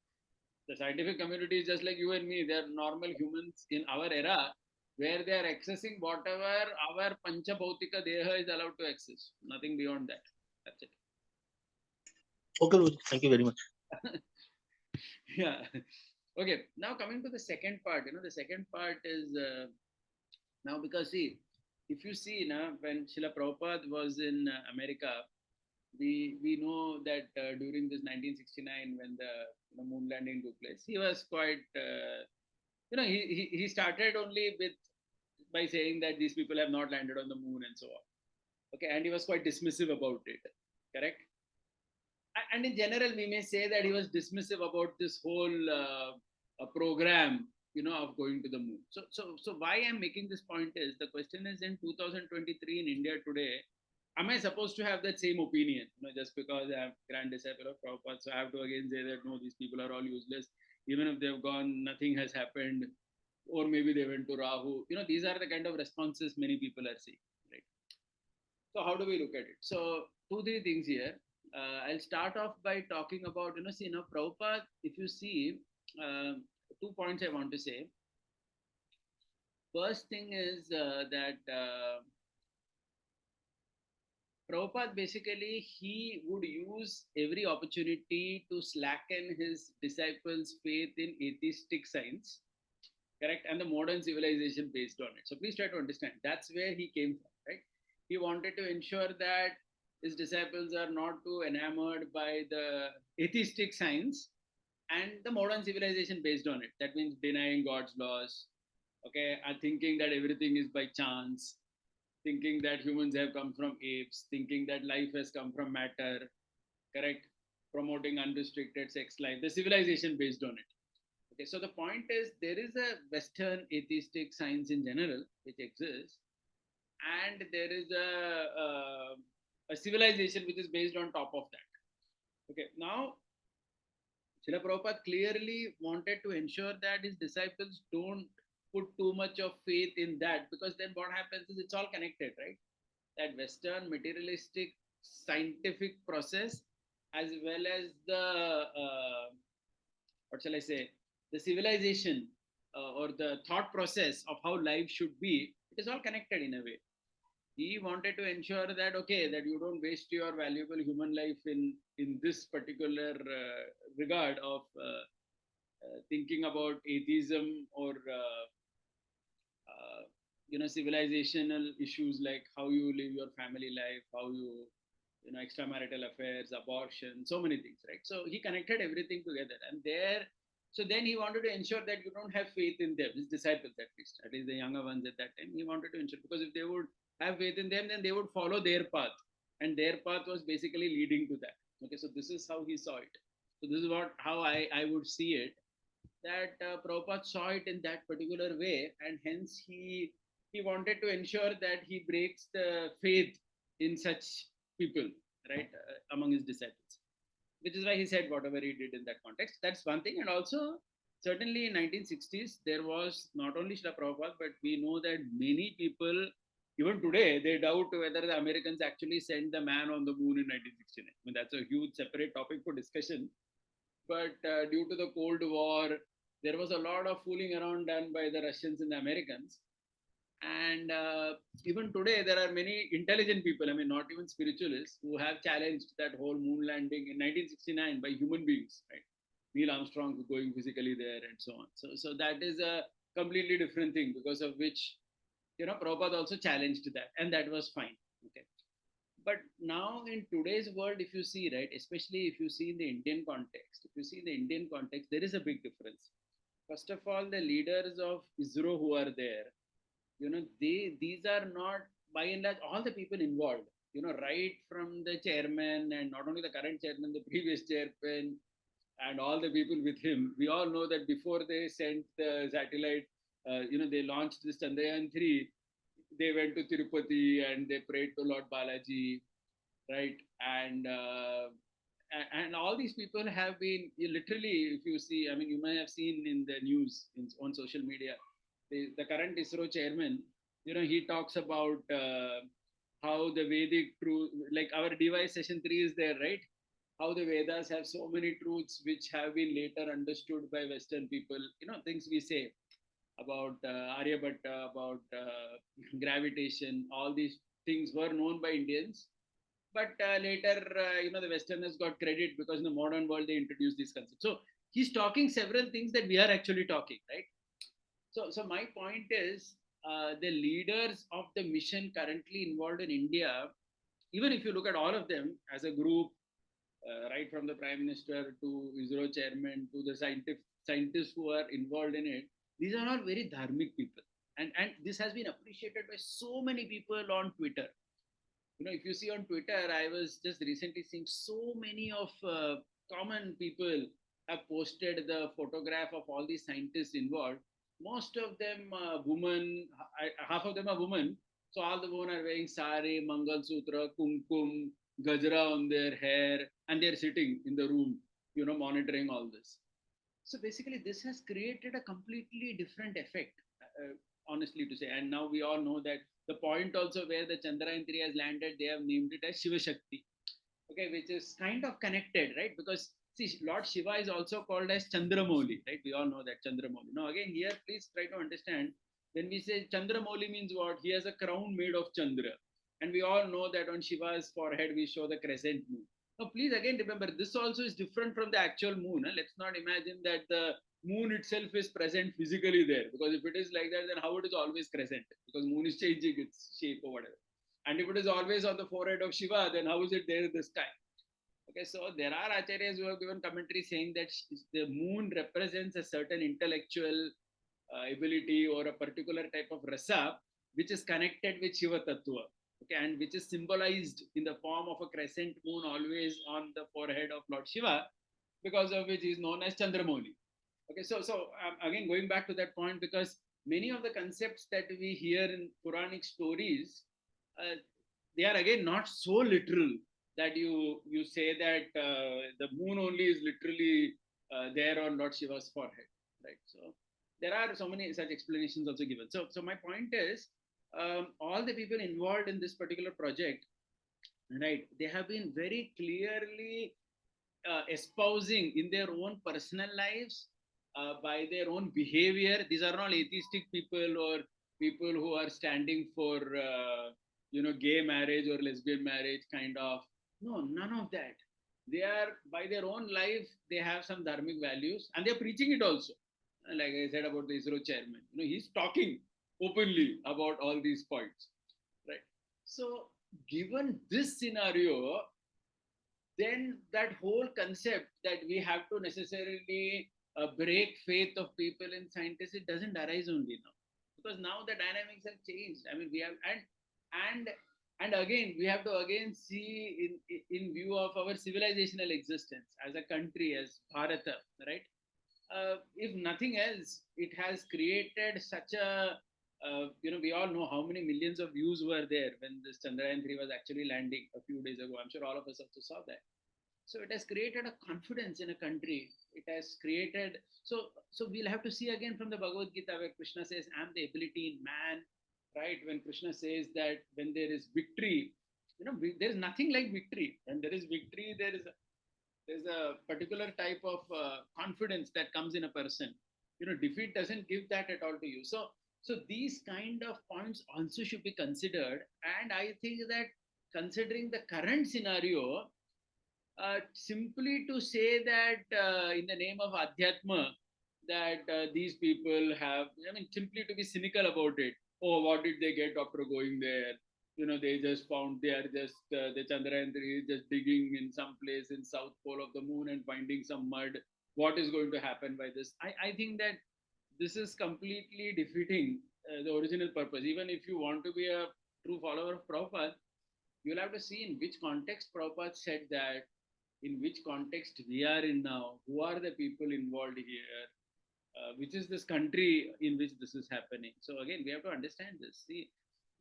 the scientific community is just like you and me. They are normal humans in our era, where they are accessing whatever our Pancha Bhautika Deha is allowed to access. Nothing beyond that. That's it. Okay, thank you very much. Yeah. Okay. Now coming to the second part, the second part is now, because see, if you see now, when Srila Prabhupada was in America, we know that during this 1969, when the moon landing took place, he was quite he started only with by saying that these people have not landed on the moon and so on. Okay, and he was quite dismissive about it. Correct. And in general, we may say that he was dismissive about this whole program, of going to the moon. So why I'm making this point is the question is in 2023 in India today, am I supposed to have that same opinion? Just because I'm grand disciple of Prabhupada, so I have to again say that no, these people are all useless. Even if they've gone, nothing has happened, or maybe they went to Rahu. These are the kind of responses many people are seeing, right? So how do we look at it? So two, three things here. I'll start off by talking about, Prabhupada, if you see, 2 points I want to say. First thing is that Prabhupada basically, he would use every opportunity to slacken his disciples' faith in atheistic science, correct, and the modern civilization based on it. So please try to understand. That's where he came from, right? He wanted to ensure that his disciples are not too enamored by the atheistic science and the modern civilization based on it. That means denying God's laws, okay, and thinking that everything is by chance, thinking that humans have come from apes, thinking that life has come from matter, correct? Promoting unrestricted sex life, the civilization based on it. Okay, so the point is there is a Western atheistic science in general which exists, and there is a civilization which is based on top of that. Okay, now Srila Prabhupada clearly wanted to ensure that his disciples don't put too much of faith in that, because then what happens is it's all connected, right? That Western materialistic scientific process as well as the what shall I say, the civilization or the thought process of how life should be, it is all connected in a way. He wanted to ensure that okay, that you don't waste your valuable human life in this particular regard of thinking about atheism or civilizational issues like how you live your family life, how you extramarital affairs, abortion, so many things, right? So he connected everything together, and so then he wanted to ensure that you don't have faith in them, his disciples at least the younger ones at that time. He wanted to ensure, because if they would have faith in them, then they would follow their path, and their path was basically leading to that. Okay, so this is how he saw it. So this is how I would see it, that Prabhupada saw it in that particular way, and hence he wanted to ensure that he breaks the faith in such people, right, among his disciples. Which is why he said whatever he did in that context. That's one thing, and also certainly in 1960s there was not only Srila Prabhupada, but we know that many people, even today, they doubt whether the Americans actually sent the man on the moon in 1969. I mean, that's a huge separate topic for discussion. But due to the Cold War, there was a lot of fooling around done by the Russians and the Americans. And even today, there are many intelligent people, I mean, not even spiritualists, who have challenged that whole moon landing in 1969 by human beings, right? Neil Armstrong going physically there and so on. So that is a completely different thing, because of which, Prabhupada also challenged that, and that was fine. Okay. But now in today's world, if you see, right, especially if you see in the Indian context, there is a big difference. First of all, the leaders of ISRO who are there, these are not, by and large, all the people involved, right from the chairman, and not only the current chairman, the previous chairman, and all the people with him. We all know that before they sent the satellite, they launched this Chandrayaan 3, they went to Tirupati and they prayed to Lord Balaji, right? And all these people have been literally, if you see, I mean, you may have seen in the news on social media, the current ISRO chairman, he talks about how the Vedic truth, like our device session 3 is there, right? How the Vedas have so many truths which have been later understood by Western people, things we say about Aryabhatta, about gravitation, all these things were known by Indians. But later, the Westerners got credit because in the modern world they introduced these concepts. So he's talking several things that we are actually talking, right? So my point is, the leaders of the mission currently involved in India, even if you look at all of them as a group, right from the Prime Minister to ISRO chairman to the scientists who are involved in it, these are all very dharmic people. And this has been appreciated by so many people on Twitter. If you see on Twitter, I was just recently seeing so many of common people have posted the photograph of all these scientists involved. Most of them women, half of them are women. So all the women are wearing sari, mangal sutra, kumkum, gajra on their hair, and they're sitting in the room, monitoring all this. So basically, this has created a completely different effect, honestly to say. And now we all know that the point also where the Chandrayaan 3 has landed, they have named it as Shiva Shakti, okay, which is kind of connected, right? Because see, Lord Shiva is also called as Chandramouli, right? We all know that Chandramouli. Now, again, here, please try to understand. When we say Chandramouli means what? He has a crown made of Chandra. And we all know that on Shiva's forehead, we show the crescent moon. Now, please again remember, this also is different from the actual moon. Let's not imagine that the moon itself is present physically there. Because if it is like that, then how it is always crescent? Because moon is changing its shape or whatever. And if it is always on the forehead of Shiva, then how is it there in the sky? Okay, so there are acharyas who have given commentary saying that the moon represents a certain intellectual ability or a particular type of rasa which is connected with Shiva Tattva, okay, and which is symbolized in the form of a crescent moon always on the forehead of Lord Shiva, because of which he is known as Chandramouli. Okay, so again going back to that point, because many of the concepts that we hear in Puranic stories, uh, they are again not so literal that you say that the moon only is literally there on Lord Shiva's forehead, right? So there are so many such explanations also given. So my point is, all the people involved in this particular project, right? They have been very clearly espousing in their own personal lives, by their own behavior. These are not atheistic people or people who are standing for gay marriage or lesbian marriage kind of. No, none of that. They are, by their own life, they have some dharmic values and they're preaching it also. Like I said about the ISRO chairman, he's talking openly about all these points, right? So given this scenario, then that whole concept that we have to necessarily break faith of people in scientists, it doesn't arise only now, because now the dynamics have changed. I mean, we have, and and again we have to again see in view of our civilizational existence as a country, as Bharata, right? If nothing else, it has created such a, we all know how many millions of views were there when this Chandrayaan 3 was actually landing a few days ago. I'm sure all of us also saw that. So it has created a confidence in a country. It has created, so we'll have to see again from the Bhagavad Gita, where Krishna says, I'm the ability in man, right? When Krishna says that when there is victory, there's nothing like victory. When there is victory, there's a particular type of confidence that comes in a person. Defeat doesn't give that at all to you. So these kind of points also should be considered. And I think that considering the current scenario, simply to say that in the name of Adhyatma, that these people have, I mean, simply to be cynical about it. Oh, what did they get after going there? They just found they are just, the Chandrayaan 3 is just digging in some place in South Pole of the moon and finding some mud. What is going to happen by this? I think that this is completely defeating the original purpose. Even if you want to be a true follower of Prabhupada, you'll have to see in which context Prabhupada said that, in which context we are in now, who are the people involved here, which is this country in which this is happening. So again, we have to understand this. See,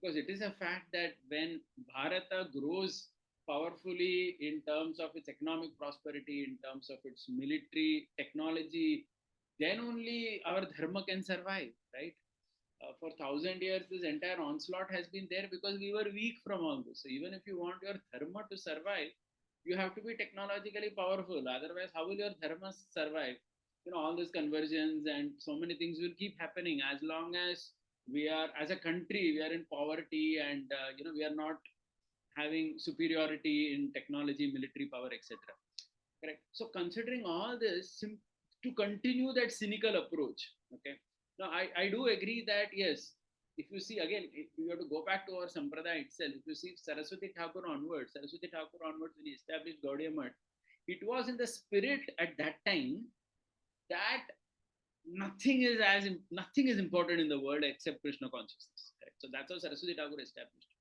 because it is a fact that when Bharata grows powerfully in terms of its economic prosperity, in terms of its military technology, then only our dharma can survive, right? For 1,000 years, this entire onslaught has been there because we were weak from all this. So even if you want your dharma to survive, you have to be technologically powerful. Otherwise, how will your dharma survive? All these conversions and so many things will keep happening as long as we are, as a country, we are in poverty, and we are not having superiority in technology, military power, etc. Correct. So considering all this, to continue that cynical approach, okay. Now I do agree that yes, if you see again, if you have to go back to our sampradaya itself, if you see Saraswati Thakur onwards, when he established Gaudiya Math, it was in the spirit at that time that nothing is important in the world except Krishna consciousness. Correct. So that's how Saraswati Thakur established.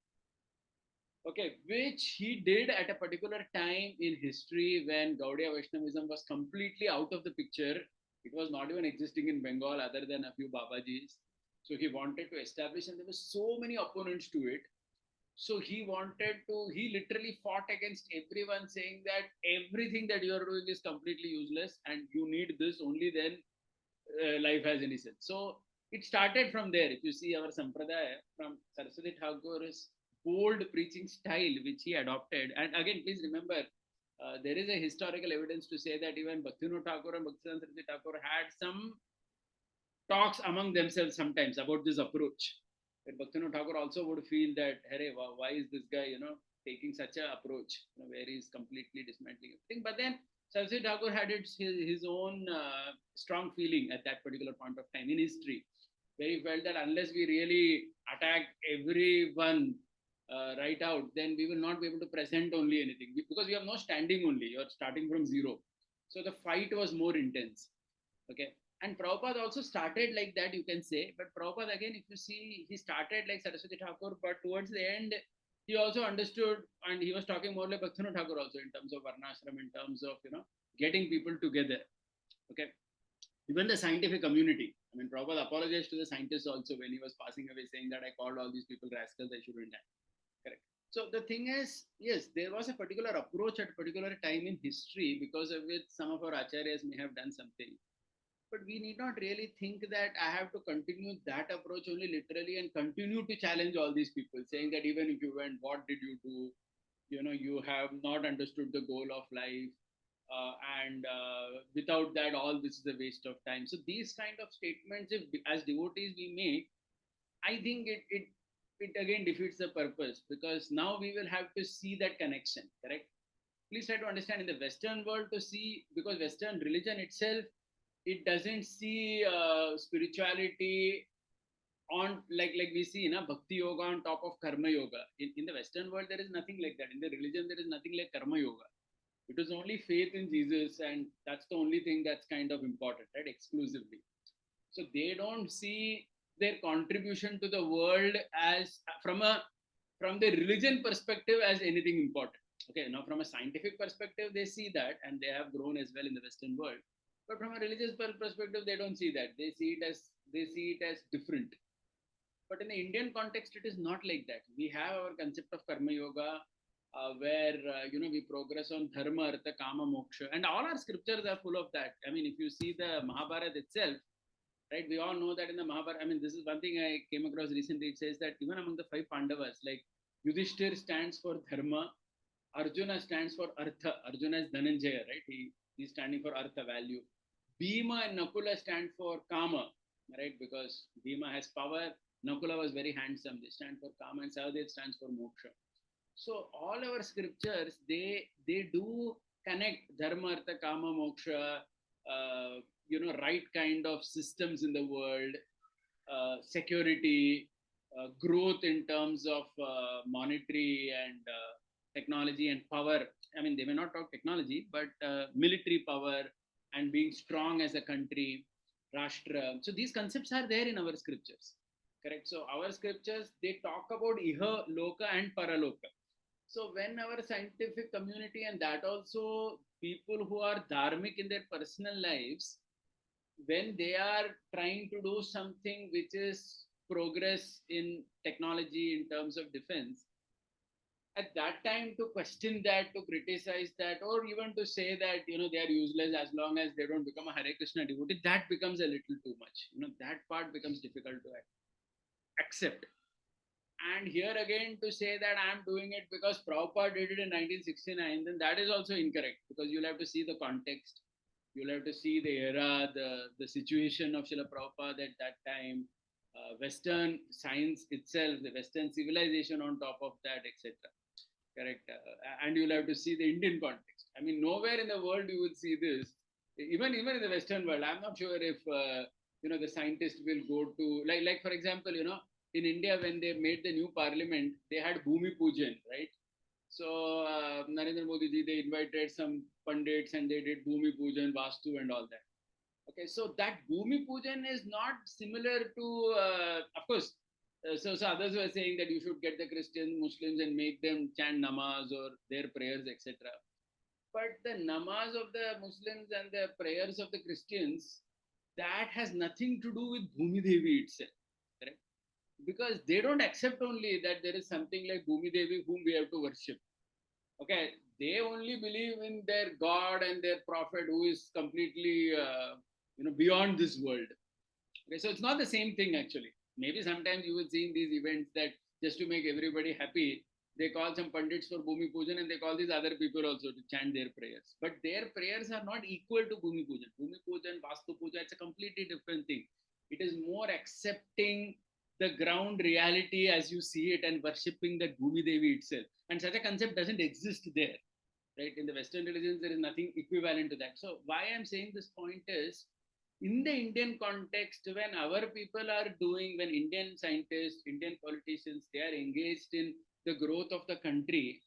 okay, which he did at a particular time in history when Gaudiya Vaishnavism was completely out of the picture. It was not even existing in Bengal other than a few Babajis. So he wanted to establish, and there were so many opponents to it. So he literally fought against everyone, saying that everything that you are doing is completely useless and you need this, only then life has any sense. So it started from there. If you see our Sampradaya from Saraswati Thakur's bold preaching style, which he adopted. And again, please remember, there is a historical evidence to say that even Bhaktivinoda Thakur and Bhaktivedanta Saraswati Thakur had some talks among themselves sometimes about this approach. But Bhaktivinoda Thakur also would feel that, hey, why is this guy, taking such an approach, where he's completely dismantling everything. But then Saraswati Thakur had his own strong feeling at that particular point of time in history, where he felt that unless we really attack everyone right out, then we will not be able to present only anything because we have no standing only. You're starting from zero. So the fight was more intense. Okay. And Prabhupada also started like that, you can say. But Prabhupada, again, if you see, he started like Saraswati Thakur, but towards the end, he also understood, and he was talking more like Bhaktivinoda Thakur also in terms of Varnashram, in terms of, getting people together. Okay. Even the scientific community. I mean, Prabhupada apologized to the scientists also when he was passing away, saying that I called all these people rascals, I shouldn't have. Correct. So the thing is, yes, there was a particular approach at a particular time in history because of which some of our acharyas may have done something. But we need not really think that I have to continue that approach only literally and continue to challenge all these people, saying that even if you went, what did you do? You have not understood the goal of life. And without that, all this is a waste of time. So these kind of statements, if as devotees we make, I think it again defeats the purpose, because now we will have to see that connection, correct? Please try to understand in the Western world to see, because Western religion itself, it doesn't see spirituality on like we see bhakti yoga on top of karma yoga. In the Western world, there is nothing like that. In the religion, there is nothing like karma yoga. It is only faith in Jesus, and that's the only thing that's kind of important, right? Exclusively. So they don't see their contribution to the world as from the religion perspective as anything important. Okay, now from a scientific perspective, they see that, and they have grown as well in the Western world. But from a religious perspective, they don't see that. They see it as different. But in the Indian context, it is not like that. We have our concept of karma yoga, where we progress on dharma, artha, kama, moksha, and all our scriptures are full of that. I mean, if you see the Mahabharata itself, right? We all know that in the Mahabharata. I mean, this is one thing I came across recently. It says that even among the five Pandavas, like Yudhishthir stands for dharma, Arjuna stands for artha. Arjuna is Dhananjaya, right? He's standing for artha, value. Bhima and Nakula stand for kama, right? Because Bhima has power. Nakula was very handsome. They stand for kama, and Sahadev stands for moksha. So all our scriptures, they do connect dharma, artha, kama, moksha, right kind of systems in the world, security, growth in terms of monetary and technology and power. I mean, they may not talk technology, but military power and being strong as a country, Rashtra. So these concepts are there in our scriptures. Correct. So our scriptures, they talk about Iha, Loka, and Paraloka. So when our scientific community, and that also people who are dharmic in their personal lives, when they are trying to do something which is progress in technology in terms of defense, at that time to question that, to criticize that, or even to say that they are useless as long as they don't become a Hare Krishna devotee, that becomes a little too much. That part becomes difficult to accept. And here again, to say that I'm doing it because Prabhupada did it in 1969, then that is also incorrect, because you'll have to see the context. You'll have to see the era, the situation of Srila Prabhupada at that time, Western science itself, the Western civilization on top of that, etc. Correct. And you'll have to see the Indian context. I mean, nowhere in the world you will see this. Even in the Western world, I'm not sure if the scientists will go to like for example, in India when they made the new parliament, they had Bhumi Pujan, right? So Narendra Modi ji, they invited some pundits and they did Bhumi Pujan, Vastu, and all that. Okay, so that Bhumi Pujan is not similar to, of course, So others were saying that you should get the Christians, Muslims, and make them chant namaz or their prayers, etc. But the namaz of the Muslims and the prayers of the Christians, that has nothing to do with Bhumi Devi itself, correct? Because they don't accept only that there is something like Bhumi Devi whom we have to worship. Okay, they only believe in their God and their prophet who is completely, beyond this world. Okay, so it's not the same thing actually. Maybe sometimes you will see in these events that just to make everybody happy, they call some pundits for Bhumi Pujan and they call these other people also to chant their prayers. But their prayers are not equal to Bhumi Pujan. Bhumi Pujan, Vastu Puja, it's a completely different thing. It is more accepting the ground reality as you see it and worshipping that Bhumi Devi itself. And such a concept doesn't exist there. Right? In the Western religions, there is nothing equivalent to that. So why I'm saying this point is, in the Indian context, when our people are doing, when Indian scientists, Indian politicians, they are engaged in the growth of the country,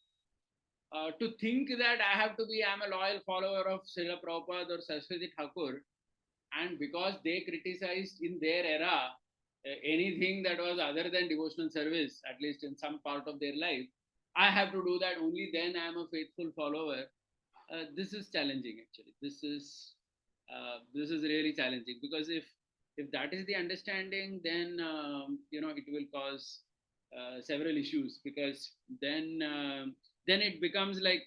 to think that I'm a loyal follower of Srila Prabhupada or Saraswati Thakur, and because they criticized in their era anything that was other than devotional service, at least in some part of their life, I have to do that, only then I am a faithful follower. This is challenging actually. This is really challenging, because if that is the understanding, then it will cause several issues, because then it becomes like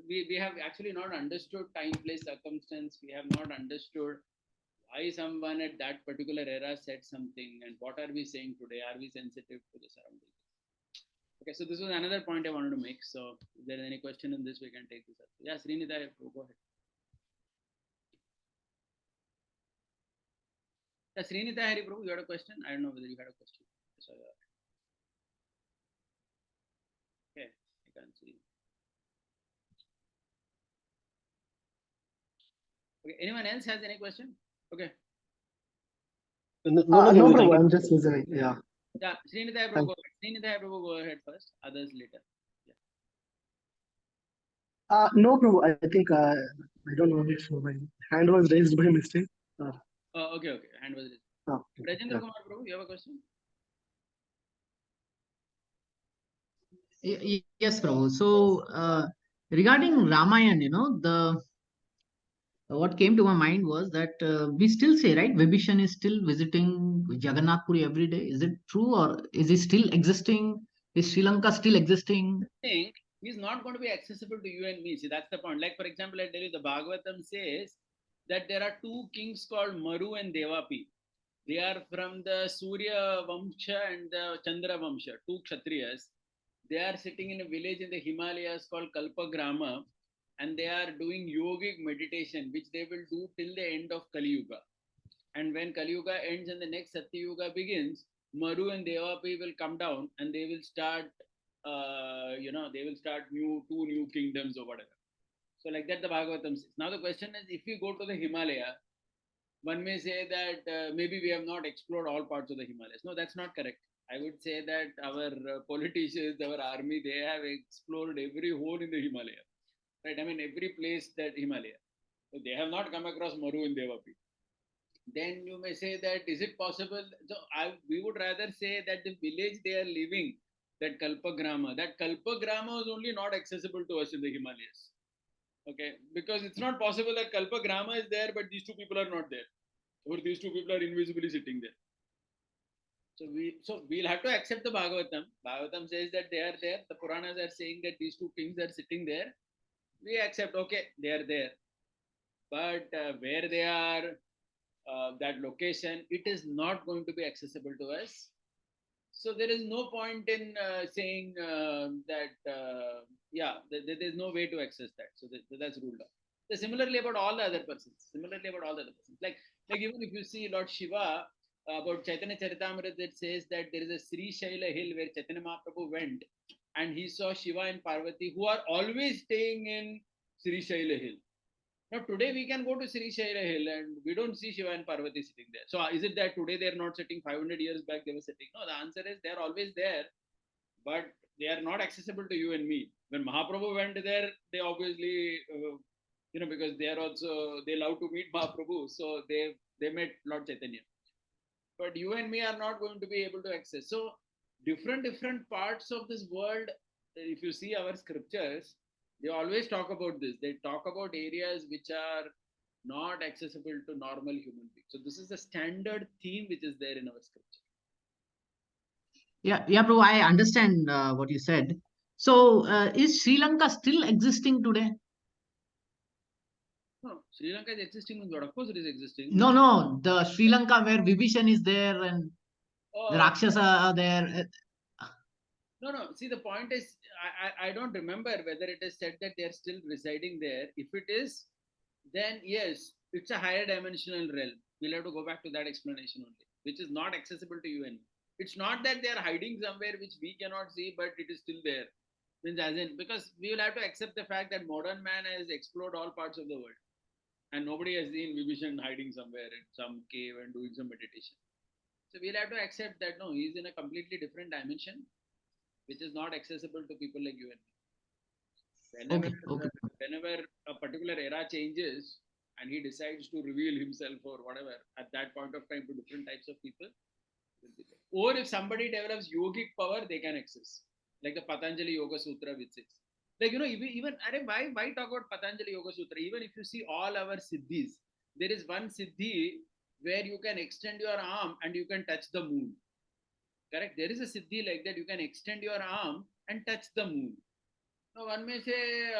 we have actually not understood time, place, circumstance. We have not understood why someone at that particular era said something, and what are we saying today. Are we sensitive to the surroundings? Okay, so this was another point I wanted to make. So if there is any question in this, we can take this up. Yeah, Srinidha, go ahead. Yeah, Srinidha Hari Prabhu, you had a question? I don't know whether you had a question. So, okay, I can't see. Okay, anyone else has any question? Okay. No, No, Prabhu, bro, thank you. I'm just listening. Yeah. Yeah, Srinidha Hari Prabhu, Thank go ahead. Srinidha Hari Prabhu, go ahead first. Others later. Yeah. No, bro, I think I don't know if my hand was raised by mistake. Uh, Okay, okay. Hand was raised. oh, Rajendra yeah. Kumar Prabhu, you have a question? Yes, bro. So, regarding Ramayana, the what came to my mind was that we still say, right, Vibhishan is still visiting Jagannath Puri every day. Is it true, or is he still existing? Is Sri Lanka still existing? Think he's not going to be accessible to you and me. See, that's the point. Like, for example, I tell you, the Bhagavatam says that there are two kings called Maru and Devapi. They are from the Surya Vamsha and the Chandra Vamsha, two Kshatriyas. They are sitting in a village in the Himalayas called Kalpagrama, and they are doing yogic meditation, which they will do till the end of Kali Yuga. And when Kali Yuga ends and the next Satya Yuga begins, Maru and Devapi will come down and they will start, they will start two new kingdoms or whatever. So like that the Bhagavatam says. Now the question is, if we go to the Himalaya, one may say that maybe we have not explored all parts of the Himalayas. No, that's not correct. I would say that our politicians, our army, they have explored every hole in the Himalaya, right? I mean, every place that Himalaya. So they have not come across Maru and Devapi. Then you may say that is it possible? So we would rather say that the village they are living, that Kalpagrama is only not accessible to us in the Himalayas. Okay, because it's not possible that Kalpagrama is there, but these two people are not there, or these two people are invisibly sitting there. So we'll have to accept the Bhagavatam. Bhagavatam says that they are there. The Puranas are saying that these two kings are sitting there. We accept, okay, they are there. But where they are, that location, it is not going to be accessible to us. So there is no point in saying that, there's no way to access that. So that's ruled out. So similarly about all the other persons. Like even if you see Lord Shiva, about Chaitanya Charitamrita, it says that there is a Sri Shaila hill where Chaitanya Mahaprabhu went, and he saw Shiva and Parvati who are always staying in Sri Shaila hill. Now today we can go to Sri Shaila hill and we don't see Shiva and Parvati sitting there. So is it that today they are not sitting? 500 years back they were sitting? No, the answer is they are always there, but they are not accessible to you and me. When Mahaprabhu went there, they obviously, because they love to meet Mahaprabhu, so they met Lord Chaitanya. But you and me are not going to be able to access. So different parts of this world, if you see our scriptures, they always talk about this. They talk about areas which are not accessible to normal human beings. So this is a standard theme which is there in our scripture. Yeah, bro, I understand what you said. So, is Sri Lanka still existing today? No, Sri Lanka is existing in God. Of course, it is existing. No, the Sri Lanka where Vibhishan is there and the Oh, Rakshasa are there. no. See, the point is, I don't remember whether it is said that they are still residing there. If it is, then yes, it's a higher dimensional realm. We'll have to go back to that explanation only, which is not accessible to you and me. It's not that they are hiding somewhere which we cannot see, but it is still there. Means as in, because we will have to accept the fact that modern man has explored all parts of the world, and nobody has seen Vibhishan hiding somewhere in some cave and doing some meditation. So we'll have to accept that no, he's in a completely different dimension, which is not accessible to people like you and me. Whenever, Okay. whenever a particular era changes and he decides to reveal himself or whatever at that point of time to different types of people, or if somebody develops yogic power, they can access, like the Patanjali Yoga Sutra, which says, like even why talk about Patanjali Yoga Sutra? Even if you see all our siddhis, there is one siddhi where you can extend your arm and you can touch the moon. Correct? There is a siddhi like that. You can extend your arm and touch the moon. Now one may say,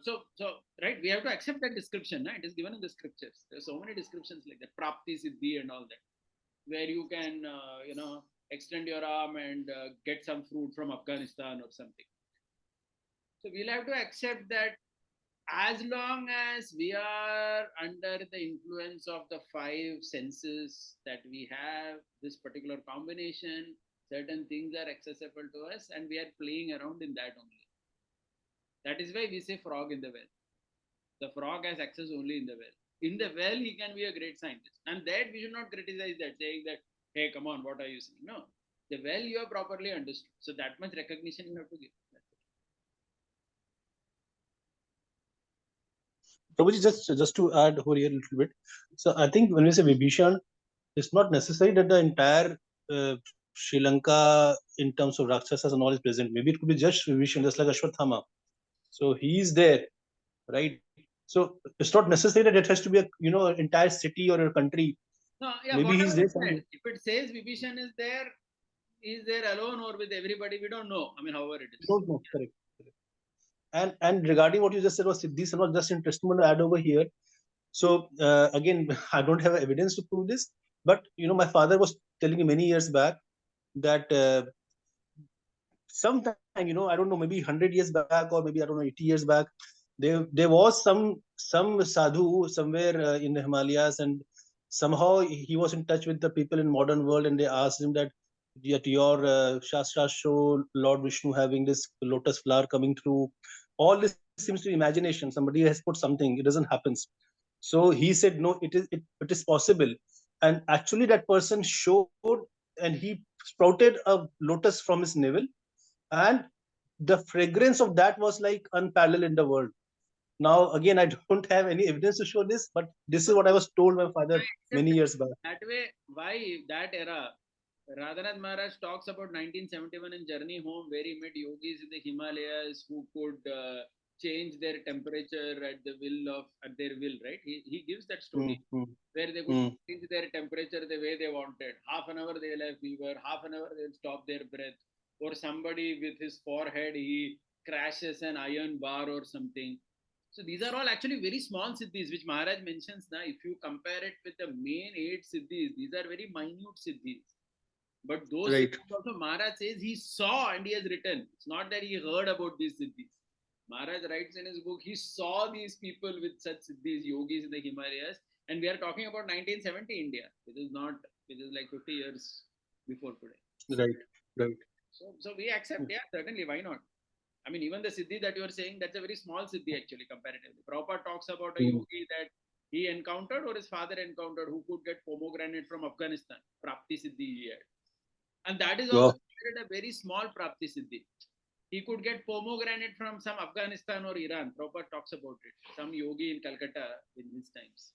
so right, we have to accept that description. It is given in the scriptures. There are so many descriptions like that, prapti siddhi and all that, where you can, extend your arm and get some fruit from Afghanistan or something. So we'll have to accept that as long as we are under the influence of the five senses that we have, this particular combination, certain things are accessible to us and we are playing around in that only. That is why we say frog in the well. The frog has access only in the well. In the well, he can be a great scientist. And that we should not criticize that, saying that, hey, come on, what are you saying? No. The well you have properly understood. So that much recognition you have to give. Prabhuji, just to add over here a little bit. So I think when we say Vibhishan, it's not necessary that the entire Sri Lanka in terms of Rakshasas and all is present. Maybe it could be just Vibhishan, just like Ashwathama. So he is there, right? So it's not necessary that it has to be a entire city or a country. No, yeah, Maybe whatever he's there is said. somewhere. If it says Vibhishan is there alone or with everybody, we don't know. I mean, however it We is. don't know. Correct. And regarding what you just said was Siddhis, and was just interesting to add over here. So again, I don't have evidence to prove this, but my father was telling me many years back that sometime, I don't know, maybe 100 years back or maybe I don't know 80 years back, there was some sadhu somewhere in the Himalayas, and somehow he was in touch with the people in modern world, and they asked him that yet your Shastras show Lord Vishnu having this lotus flower coming through. All this seems to be imagination. Somebody has put something. It doesn't happen. So he said, no, it is possible. And actually, that person showed, and he sprouted a lotus from his navel, and the fragrance of that was like unparalleled in the world. Now, again, I don't have any evidence to show this, but this is what I was told by my father I many accept years back. that way. Why that era? Radhanath Maharaj talks about 1971 in Journey Home, where he met yogis in the Himalayas who could change their temperature at their will. Right? He gives that Mm, story mm, where they could mm, change their temperature the way they wanted. Half an hour they'll have fever, half an hour they'll stop their breath, or somebody with his forehead he crashes an iron bar or something. So these are all actually very small siddhis, which Maharaj mentions now. If you compare it with the main eight siddhis, these are very minute siddhis. But those right. siddhis also Maharaj says he saw and he has written. It's not that he heard about these siddhis. Maharaj writes in his book, he saw these people with such siddhis, yogis in the Himalayas, and we are talking about 1970 India, which is like 50 years before today. Right. Right. So we accept, yeah, certainly, why not? I mean, even the siddhi that you are saying, that's a very small siddhi actually, comparatively. Prabhupada talks about a Mm. yogi that he encountered or his father encountered who could get pomegranate from Afghanistan. Prapti siddhi he had. And that is also Wow. considered a very small Prapti siddhi. He could get pomegranate from some Afghanistan or Iran. Prabhupada talks about it. Some yogi in Calcutta in his times.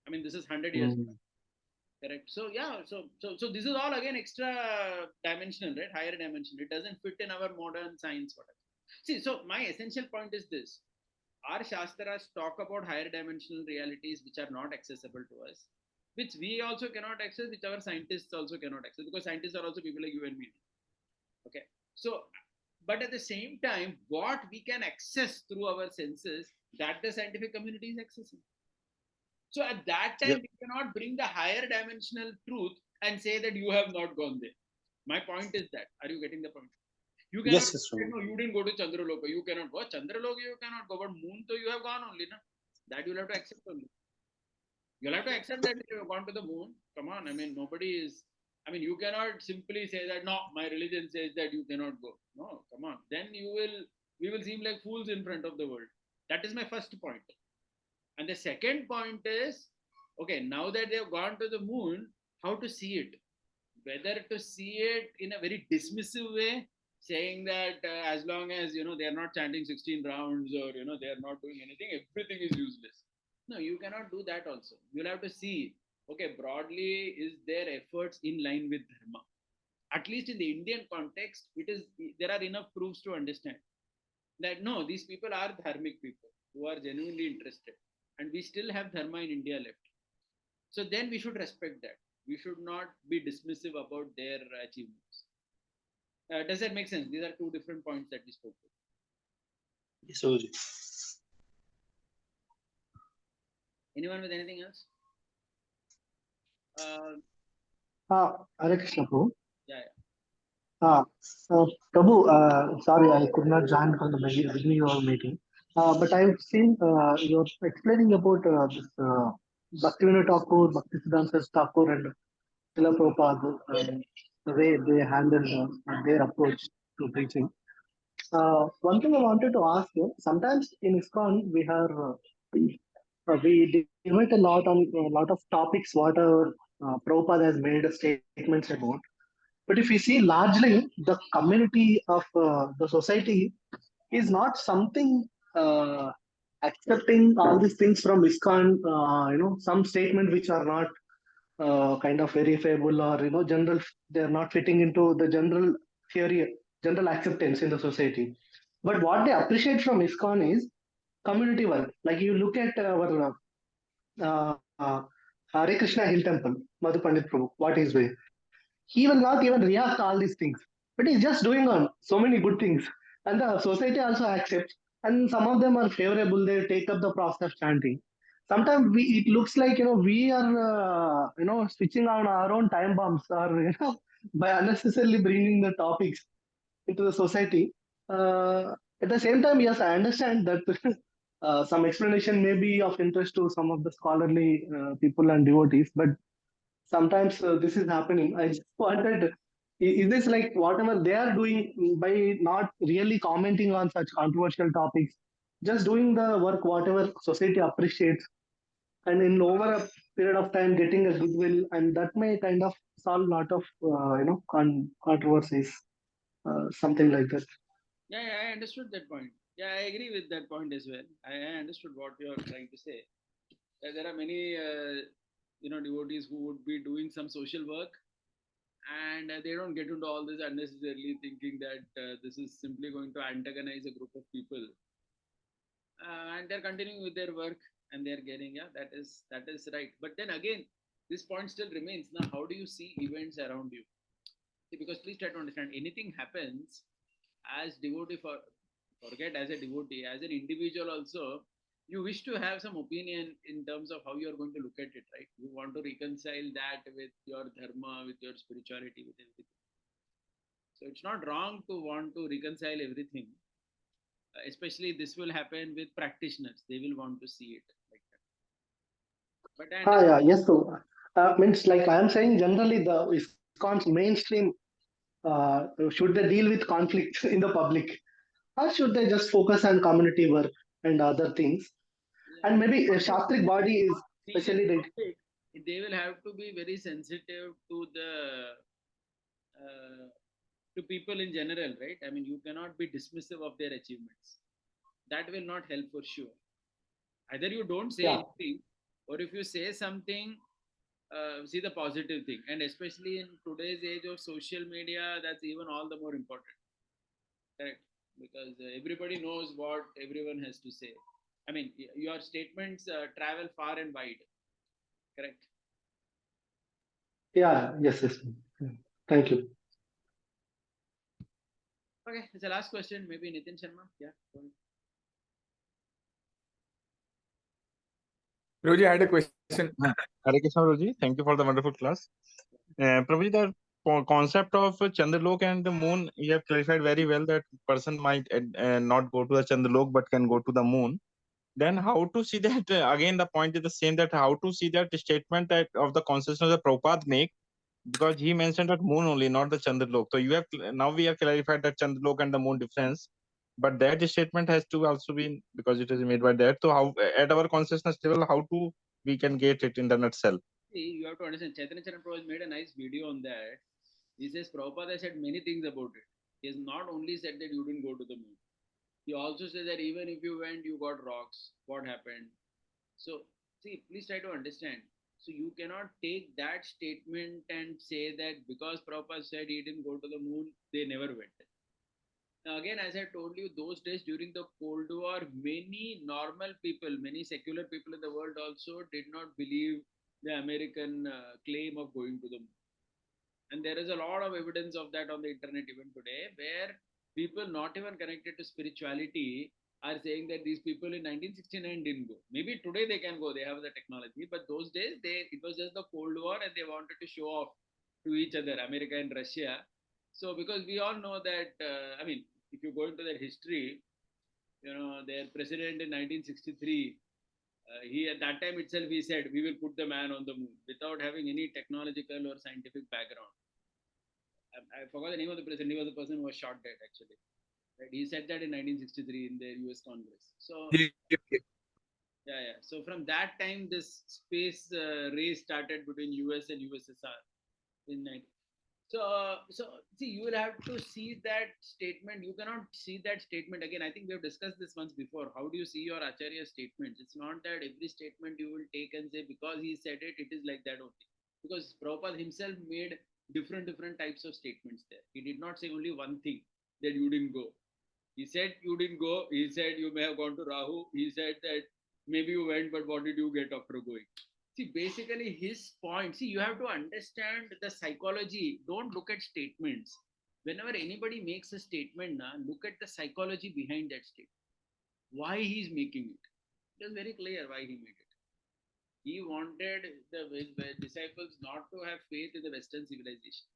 I mean, this is 100 years back. Mm. Correct. So yeah, so this is all again extra dimensional, right? Higher dimension. It doesn't fit in our modern science, whatever. See, so my essential point is this: our shastras talk about higher dimensional realities which are not accessible to us, which we also cannot access, which our scientists also cannot access, because scientists are also people like you and me. Okay, so but at the same time, what we can access through our senses, that the scientific community is accessing. So at that Yep. time, we cannot bring the higher dimensional truth and say that you have not gone there. My point is that. Are you getting the point? You cannot Yes, yes, say, Raman. no, you didn't go to Chandraloka. You cannot go. Chandraloka, you cannot go. But moon, so you have gone only. Na? That you'll have to accept only. You'll have to accept that you have gone to the moon. Come on. I mean, nobody is. I mean, you cannot simply say that, no, my religion says that you cannot go. No, come on. Then we will seem like fools in front of the world. That is my first point. And the second point is, okay, now that they've gone to the moon, how to see it? Whether to see it in a very dismissive way, saying that as long as they are not chanting 16 rounds, or they are not doing anything, everything is useless. No, you cannot do that also. You'll have to see, okay, broadly, is their efforts in line with dharma? At least in the Indian context, there are enough proofs to understand that no, these people are dharmic people who are genuinely interested, and we still have dharma in India left. So then we should respect that. We should not be dismissive about their achievements. Does that make sense? These are two different points that we spoke about. Yes, Guruji. Anyone with anything else? Uh, Hare Krishna, Prabhu. yeah, yeah. Uh, Prabhu, sorry, I could not join from the beginning of our meeting. But I've seen you're explaining about this Bhaktivinoda Thakur, Bhaktisiddhanta Thakur, and Srila Prabhupada, the way they handle their approach to preaching. One thing I wanted to ask you, sometimes in ISKCON we debate a lot of topics, whatever Prabhupada has made statements about. But if we see largely the community of the society is not something accepting all these things from ISKCON, some statement which are not kind of verifiable, or general, they're not fitting into the general theory, general acceptance in the society. But what they appreciate from ISKCON is community work. Like you look at our Hare Krishna Hill Temple, Madhu Pandit Prabhu, what he's doing. He will not even react all these things, but he's just doing on so many good things, and the society also accepts. And some of them are favorable; they take up the process of chanting. Sometimes it looks like we are switching on our own time bombs, or by unnecessarily bringing the topics into the society. At the same time, yes, I understand that some explanation may be of interest to some of the scholarly people and devotees, but sometimes this is happening. I just wanted, is this like whatever they are doing by not really commenting on such controversial topics, just doing the work whatever society appreciates, and in over a period of time getting a goodwill, and that may kind of solve a lot of controversies, something like that. Yeah, I understood that point. Yeah, I agree with that point as well. I understood what you are trying to say. There are many, devotees who would be doing some social work, and they don't get into all this unnecessarily, thinking that this is simply going to antagonize a group of people, and they're continuing with their work, and they're getting, yeah, that is right. But then again, this point still remains. Now, how do you see events around you? See, because please try to understand, anything happens as devotee, forget as a devotee, as an individual also, you wish to have some opinion in terms of how you're going to look at it, right? You want to reconcile that with your dharma, with your spirituality, with everything. So it's not wrong to want to reconcile everything. Especially this will happen with practitioners. They will want to see it like that. But I understand. Yeah, yes. So means like I am saying, generally the ISKCON's mainstream, should they deal with conflict in the public, or should they just focus on community work and other things? And Yeah, maybe a Shastric body is deal in especially the conflict, they will have to be very sensitive to the uh, to people in general, right? I mean, you cannot be dismissive of their achievements. That will not help for sure. Either you don't say yeah. anything, or if you say something, see the positive thing. And especially in today's age of social media, that's even all the more important. Correct? Because everybody knows what everyone has to say. I mean, your statements travel far and wide. Correct? Yeah, yes, yes. Thank you. Okay, it's the last question. Maybe Nitin Sharma. Yeah. Go ahead. Prabhuji, I had a question. Hare Krishna, Prabhuji. Thank you for the wonderful class. Prabhuji, the concept of Chandralok and the moon, you have clarified very well that person might not go to the Chandralok but can go to the moon. Then how to see that? Again, the point is the same, that how to see that statement that of the consciousness that Prabhupada make, because he mentioned that moon only, not the Chandralok. So you have now we have clarified that Chandralok and the moon difference, but that statement has to also be, because it is made by that. So how at our consciousness level, how to we can get it in the nutshell? See, you have to understand, Chaitanya Charan Prabhu has made a nice video on that. He says Prabhupada has said many things about it. He has not only said that you didn't go to the moon. He also said that even if you went, you got rocks. What happened? So, see, please try to understand. So, you cannot take that statement and say that because Prabhupada said he didn't go to the moon, they never went. Now, again, as I told you, those days during the Cold War, many normal people, many secular people in the world also did not believe the American claim of going to the moon. And there is a lot of evidence of that on the internet even today, where people not even connected to spirituality are saying that these people in 1969 didn't go. Maybe today they can go, they have the technology, but those days it was just the Cold War and they wanted to show off to each other, America and Russia. So because we all know that, I mean, if you go into their history, their president in 1963, he at that time itself he said we will put the man on the moon without having any technological or scientific background. I forgot the name of the president. He was the person who was shot dead actually. Right? He said that in 1963 in the U.S. Congress. So yeah. So from that time, this space race started between U.S. and USSR in 90. So see, you will have to see that statement. You cannot see that statement again. I think we have discussed this once before. How do you see your Acharya statements? It's not that every statement you will take and say because he said it, it is like that only. Because Prabhupada himself made different types of statements there. He did not say only one thing that you didn't go. He said you didn't go. He said you may have gone to Rahu. He said that maybe you went, but what did you get after going? See, basically his point. See, you have to understand the psychology. Don't look at statements. Whenever anybody makes a statement, look at the psychology behind that statement. Why he's making it. It is very clear why he made it. He wanted the disciples not to have faith in the Western civilization,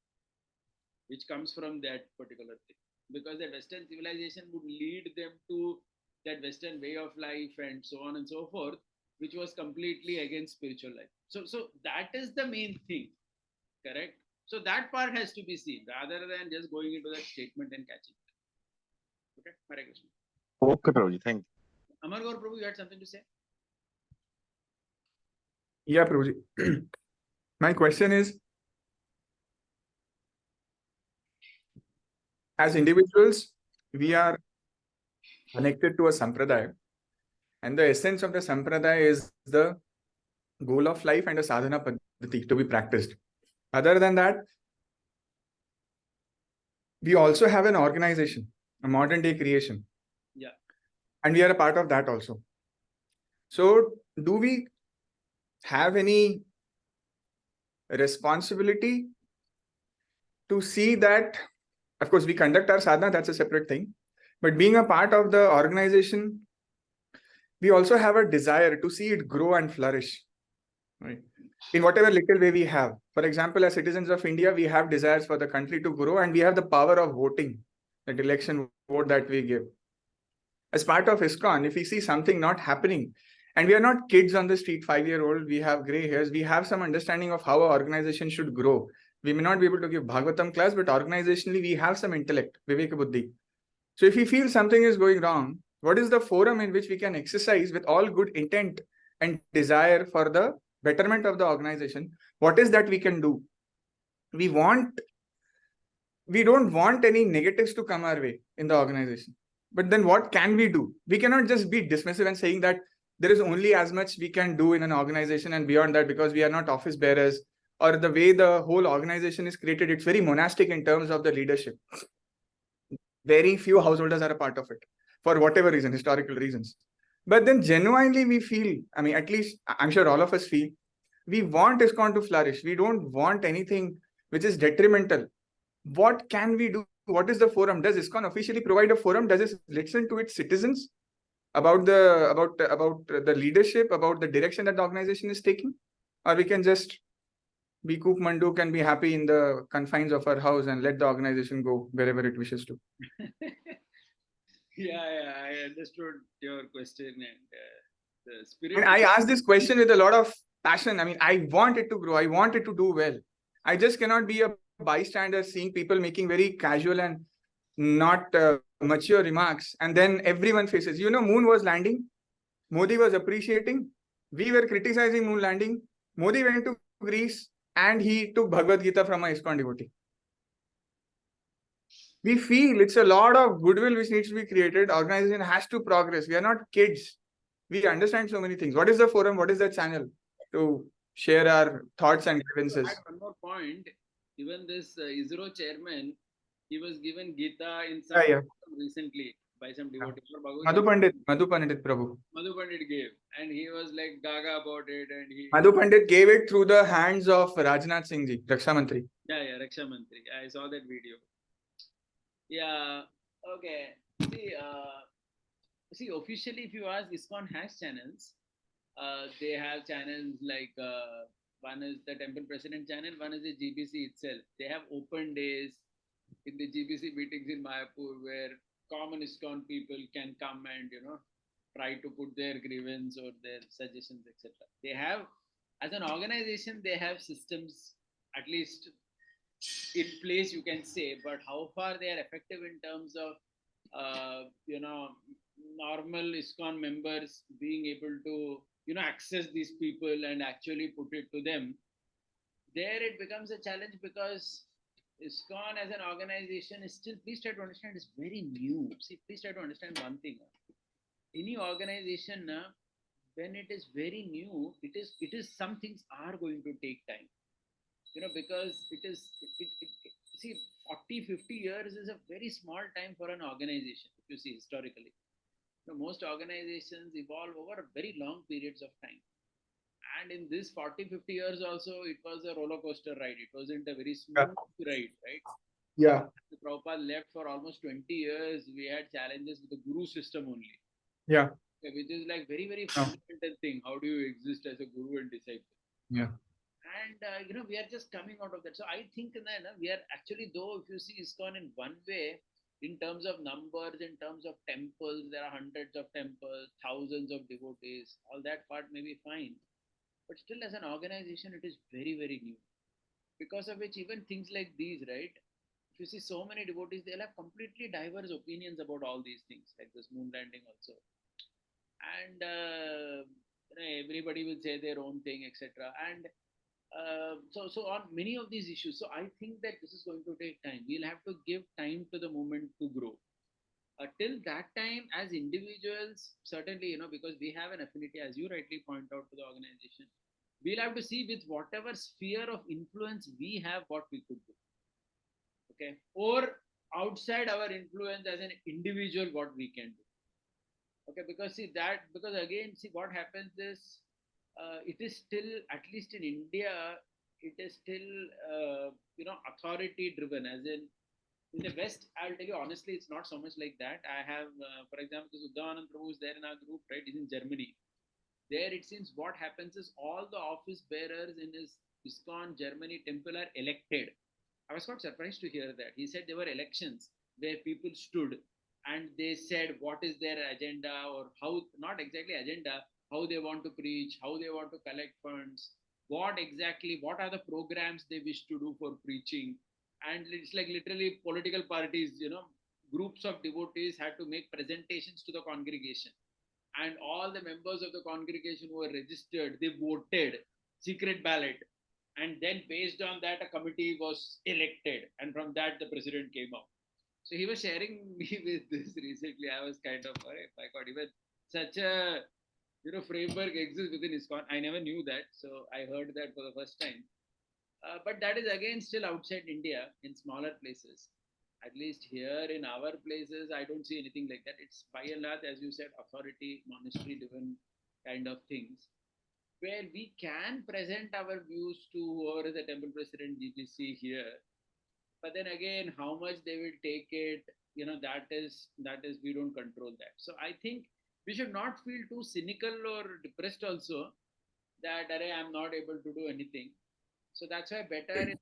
which comes from that particular thing. Because the Western civilization would lead them to that Western way of life and so on and so forth, which was completely against spiritual life. So that is the main thing, correct? So that part has to be seen rather than just going into that statement and catching it. Okay, Hare Krishna. Okay, Prabhuji, thank you. Amar Gaur Prabhu, you had something to say? Yeah, Prabhuji. My question is, as individuals, we are connected to a sampradaya, and the essence of the sampradaya is the goal of life and a sadhana paddhati to be practiced. Other than that, we also have an organization, a modern day creation. Yeah. And we are a part of that also. So do we have any responsibility to see that, of course, we conduct our sadhana, that's a separate thing. But being a part of the organization, we also have a desire to see it grow and flourish, right? In whatever little way we have. For example, as citizens of India, we have desires for the country to grow, and we have the power of voting, that election vote that we give. As part of ISKCON, if we see something not happening, and we are not kids on the street, 5-year-old, we have gray hairs, we have some understanding of how our organization should grow. We may not be able to give Bhagavatam class, but organizationally, we have some intellect, Viveka Buddhi. So if we feel something is going wrong, what is the forum in which we can exercise with all good intent and desire for the betterment of the organization? What is that we can do? We don't want any negatives to come our way in the organization. But then what can we do? We cannot just be dismissive and saying that there is only as much we can do in an organization, and beyond that, because we are not office bearers, or the way the whole organization is created, it's very monastic in terms of the leadership. Very few householders are a part of it for whatever reason, historical reasons. But then genuinely we feel, I mean, at least I'm sure all of us feel, we want ISKCON to flourish. We don't want anything which is detrimental. What can we do? What is the forum? Does ISKCON officially provide a forum? Does it listen to its citizens about the leadership, about the direction that the organization is taking? Or we can just be Koop Manduk and be happy in the confines of our house and let the organization go wherever it wishes to. Yeah, I understood your question and the spirit. And I asked this question with a lot of passion. I mean, I want it to grow. I want it to do well. I just cannot be a bystander seeing people making very casual and not mature remarks. And then everyone faces, moon was landing. Modi was appreciating. We were criticizing moon landing. Modi went to Greece and he took Bhagavad Gita from a ISKCON devotee. We feel it's a lot of goodwill which needs to be created. Organization has to progress. We are not kids. We understand so many things. What is the forum? What is the channel to share our thoughts and grievances? One more point. Even this ISRO chairman, he was given Gita in some recently by some devotee. Madhu Pandit Prabhu. Madhu Pandit gave, and he was like gaga about it, and he. Madhu Pandit gave it through the hands of Rajnath Singh ji, Raksha Mantri. Yeah, Raksha Mantri. I saw that video. Yeah. Okay. See, officially, if you ask, ISKCON has channels. They have channels like one is the Temple President channel, one is the GBC itself. They have open days in the GBC meetings in Mayapur where common ISKCON people can come and try to put their grievance or their suggestions, etc. They have, as an organization, they have systems at least in place, you can say, but how far they are effective in terms of normal ISKCON members being able to access these people and actually put it to them, there it becomes a challenge because ISKCON as an organization is still, please try to understand, is very new. See, please try to understand one thing. Any organization, when it is very new, it is some things are going to take time. Because see, 40-50 years is a very small time for an organization, if you see historically. Most organizations evolve over very long periods of time. And in this 40-50 years also, it was a roller coaster ride. It wasn't a very smooth ride, right? Yeah. The Prabhupada left for almost 20 years. We had challenges with the guru system only. Yeah. Which is like very, very fundamental thing. How do you exist as a guru and disciple? Yeah. And, we are just coming out of that. So I think that we are actually, though, if you see ISKCON in one way, in terms of numbers, in terms of temples, there are hundreds of temples, thousands of devotees, all that part may be fine. But still, as an organization, it is very, very new. Because of which, even things like these, right? If you see so many devotees, they'll have completely diverse opinions about all these things, like this moon landing also. And everybody will say their own thing, etc. And so on many of these issues. So I think that this is going to take time. We'll have to give time to the movement to grow. Till that time, as individuals, certainly, because we have an affinity, as you rightly point out, to the organization, we'll have to see with whatever sphere of influence we have what we could do. Okay. Or outside our influence as an individual, what we can do. Okay. Because again, what happens is, it is still, at least in India, it is still, authority driven, as in the West, I'll tell you honestly, it's not so much like that. I have, for example, this Uddhavanand Prabhu is there in our group, right? He's in Germany. There, it seems what happens is all the office bearers in his ISKCON Germany temple are elected. I was quite surprised to hear that. He said there were elections where people stood and they said what is their agenda, or how, not exactly agenda, how they want to preach, how they want to collect funds, what are the programs they wish to do for preaching. And it's like literally political parties, groups of devotees had to make presentations to the congregation. And all the members of the congregation who were registered, they voted, secret ballot. And then based on that, a committee was elected. And from that, the president came out. So he was sharing me with this recently. I was kind of, my God, even such a framework exists within ISKCON. I never knew that, so I heard that for the first time. But that is again still outside India in smaller places. At least here in our places, I don't see anything like that. It's by and large, as you said, authority, monastery driven kind of things, where we can present our views to whoever is the temple president GGC here. But then again, how much they will take it, that is we don't control that. So I think we should not feel too cynical or depressed also that I'm not able to do anything. So that's why better in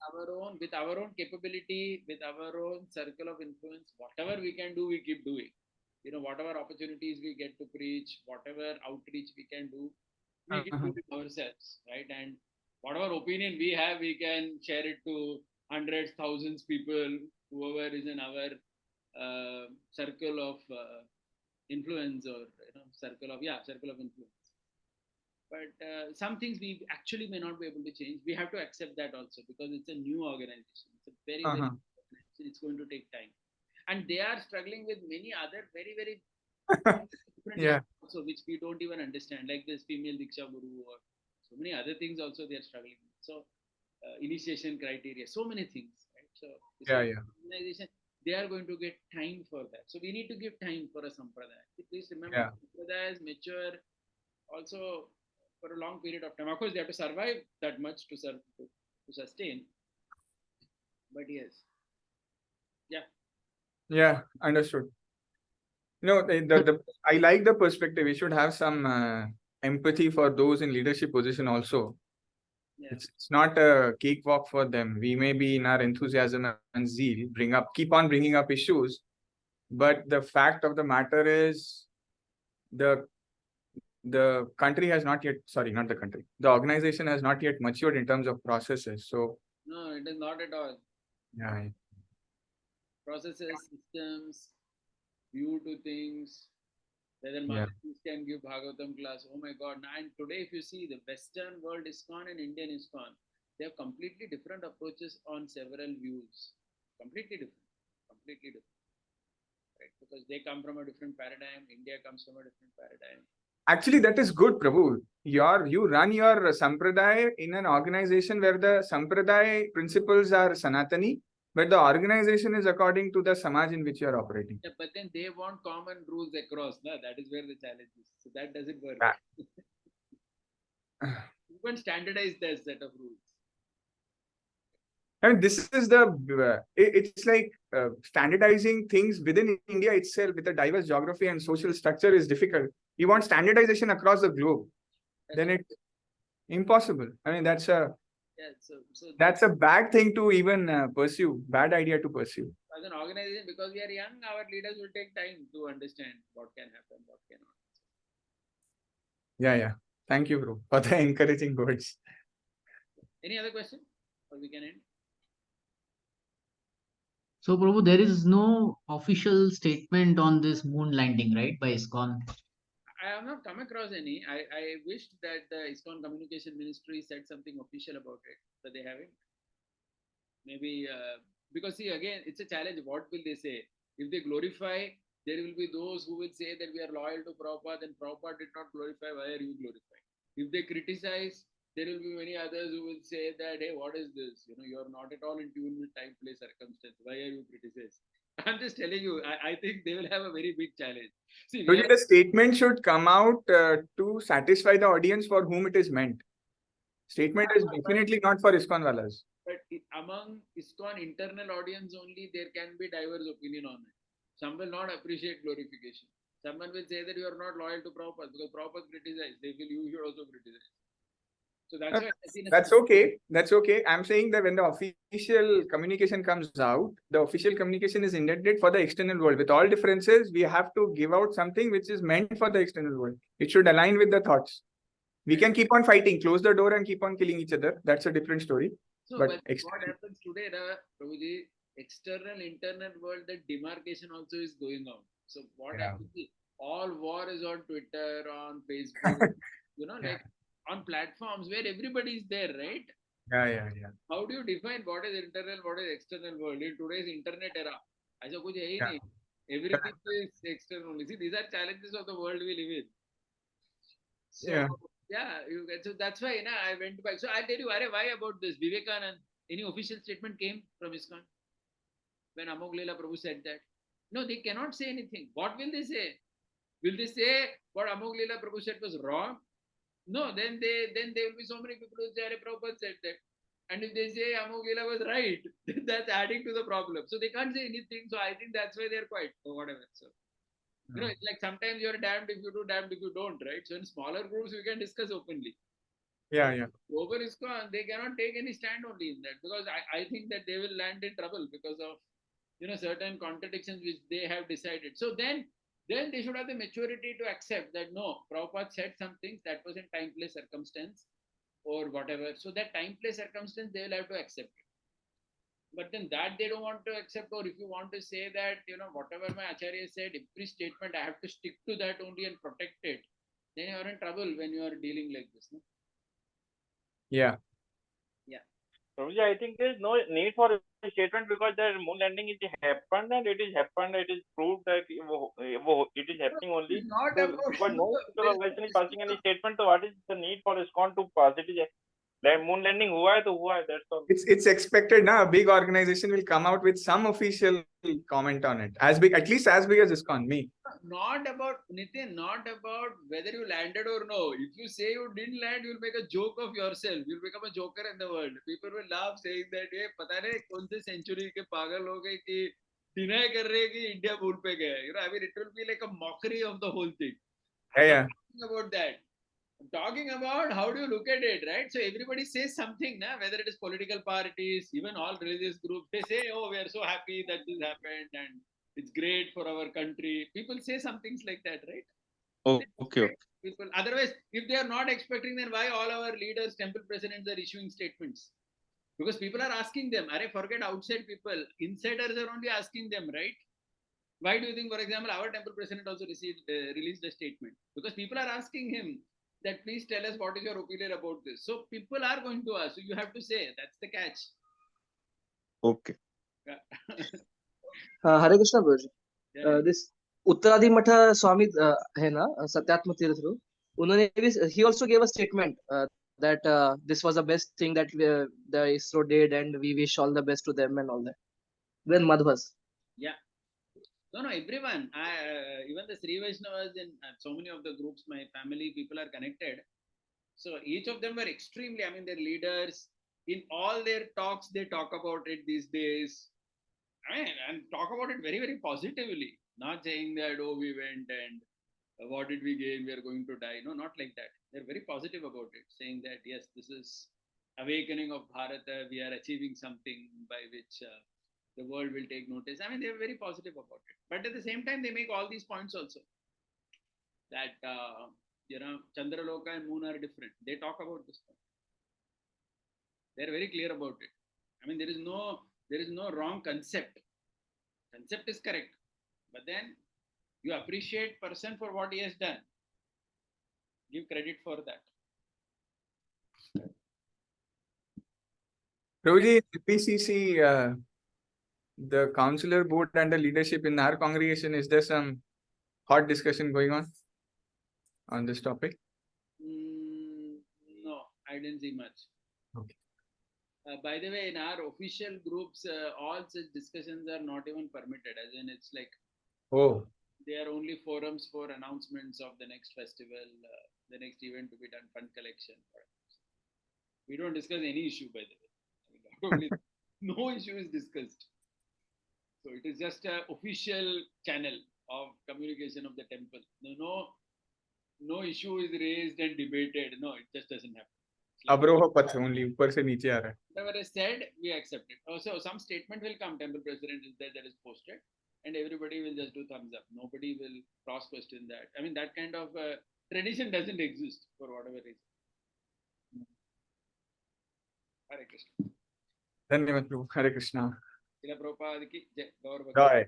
with our own capability, with our own circle of influence, whatever we can do, we keep doing. Whatever opportunities we get to preach, whatever outreach we can do, we keep doing ourselves, right? And whatever opinion we have, we can share it to hundreds, thousands people, whoever is in our circle of influence, or circle of influence. But some things we actually may not be able to change. We have to accept that also, because it's a new organization. It's a very, very new organization. It's going to take time. And they are struggling with many other very, very different issues also, which we don't even understand, like this female Diksha Guru, or so many other things also they are struggling with. So initiation criteria, so many things, right? So organization, they are going to get time for that. So we need to give time for a sampradaya. Please remember, sampradaya is mature also for a long period of time. Of course, they have to survive that much to sustain. But yes. Yeah, understood. I like the perspective. We should have some empathy for those in leadership position also. Yeah. It's not a cakewalk for them. We may be in our enthusiasm and zeal, keep on bringing up issues, but the fact of the matter is the country has not yet, not the country, the organization has not yet matured in terms of processes. So no, it is not at all. Yeah. Processes, systems, view to things. Whether Mataji can give Bhagavatam class, oh my God. And today, if you see the Western world ISKCON and Indian ISKCON, they have completely different approaches on several views. Completely different. Right? Because they come from a different paradigm. India comes from a different paradigm. Actually, that is good, Prabhu. You run your sampradaya in an organization where the sampradaya principles are Sanatani, but the organization is according to the Samaj in which you are operating. Yeah, but then they want common rules across. No? That is where the challenge is. So that doesn't work. You can't standardize their set of rules. I mean, this is it's like standardizing things within India itself with a diverse geography and social structure is difficult. You want standardization across the globe, then it's impossible. I mean, that's a bad thing to even pursue, bad idea to pursue. As an organization, because we are young, our leaders will take time to understand what can happen, what cannot. Yeah. Thank you, bro, for the encouraging words. Any other question? Or we can end? So, Prabhu, there is no official statement on this moon landing, right, by ISKCON? I have not come across any. I wished that the ISKCON Communication Ministry said something official about it, but they haven't. Maybe because see, again, it's a challenge. What will they say? If they glorify, there will be those who will say that we are loyal to Prabhupada, and Prabhupada did not glorify. Why are you glorifying? If they criticize, there will be many others who will say that, hey, what is this? You are not at all in tune with time, place, circumstance. Why are you criticizing? I'm just telling you, I think they will have a very big challenge. See, the statement should come out to satisfy the audience for whom it is meant. Statement is definitely not for ISKCON walas. But among ISKCON internal audience only, there can be diverse opinion on it. Some will not appreciate glorification. Someone will say that you are not loyal to Prabhupada because Prabhupada criticized. They feel you should also criticize. So that's why that's okay. That's okay. I'm saying that when the official communication comes out, the official communication is intended for the external world. With all differences, we have to give out something which is meant for the external world. It should align with the thoughts. We can keep on fighting, close the door and keep on killing each other. That's a different story. So, but what happens today, Prabhuji, external, internal world, the demarcation also is going on. So what happens? All war is on Twitter, on Facebook, on platforms where everybody is there, right? Yeah. How do you define what is internal, what is external world in today's internet era? Everything is external. See, these are challenges of the world we live in. So Yeah. so that's why I went back. So I'll tell you why about this. Vivekanand, any official statement came from ISKCON when Amog Leela Prabhu said that? No, they cannot say anything. What will they say? Will they say what Amog Leela Prabhu said was wrong? No, then there will be so many people who say Prabhupada said that. And if they say Amog Leela was right, that's adding to the problem. So they can't say anything. So I think that's why they're quiet or whatever. So it's like sometimes you're damned if you do, damned if you don't, right? So in smaller groups we can discuss openly. Yeah. Over ISKCON, they cannot take any stand only in that, because I think that they will land in trouble because of certain contradictions which they have decided. So then they should have the maturity to accept that no, Prabhupada said some things that was in time, place, circumstance or whatever. So that time, place, circumstance they will have to accept it. But then that they don't want to accept, or if you want to say that whatever my acharya said, every statement I have to stick to that only and protect it, then you are in trouble when you are dealing like this. No? Yeah. Prabhuji, I think there is no need for a statement because the moon landing is happened and it is happened. It is proved that it is happening only. It's not So, about but no person is passing any statement. So, what is the need for ISKCON to pass? It is moon landing हुआ है तो हुआ है. That's all. It's expected now. A big organization will come out with some official comment on it. As big, at least as big as ISKCON. Not about Nitin, not about whether you landed or no. If you say you didn't land, you'll make a joke of yourself. You'll become a joker in the world. People will laugh saying that ये पता नहीं कौन से century के पागल हो गए कि deny कर रहे हैं कि India moon पे गया है. I mean, it will be like a mockery of the whole thing. I'm Yeah. not talking about that. I'm talking about how do you look at it, right? So everybody says something, whether it is political parties, even all religious groups, they say, oh, we are so happy that this happened and it's great for our country. People say some things like that, right? Okay. People, otherwise, if they are not expecting, then why all our leaders, temple presidents are issuing statements? Because people are asking them. Forget outside people. Insiders are only asking them, right? Why do you think, for example, our temple president also released a statement? Because people are asking him that please tell us what is your opinion about this. So people are going to ask. So you have to say. That's the catch. Okay. Hare Krishna ब्रोजी Yeah. This Uttaradi Math swami है ना सत्यात्म तीर्थ उन्होंने भी he also gave a statement that this was the best thing that the ISRO did and we wish all the best to them and all that. When Madhvas. Yeah. No, everyone. Even the Sri Vaishnavas in so many of the groups, my family people are connected. So each of them were extremely, their leaders, in all their talks, they talk about it these days. And talk about it very, very positively. Not saying that, oh, we went and what did we gain? We are going to die. No, not like that. They're very positive about it, saying that, yes, this is awakening of Bharata. We are achieving something by which the world will take notice. They're very positive about it. But at the same time, they make all these points also. That, Chandraloka and moon are different. They talk about this point. They're very clear about it. There is no wrong concept. Concept is correct. But then you appreciate person for what he has done. Give credit for that. Prabhuji, PCC, the counselor board and the leadership in our congregation, is there some hot discussion going on this topic? No, I didn't see much. Okay. By the way, in our official groups, all such discussions are not even permitted. As in, it's like they are only forums for announcements of the next festival, the next event to be done, fund collection. We don't discuss any issue, by the way. No issue is discussed. So it is just an official channel of communication of the temple. No issue is raised and debated. No, it just doesn't happen. Abroha path only, ऊपर से नीचे आ रहा है. Whatever is said, we accept it. Also, some statement will come. Temple president is there that is posted, and everybody will just do thumbs up. Nobody will cross question that. That kind of tradition doesn't exist for whatever reason. Hare Krishna. धन्यवाद प्रभु. हरे Krishna. Srila Prabhupada ki jai. Gaur Bhakti. Jai.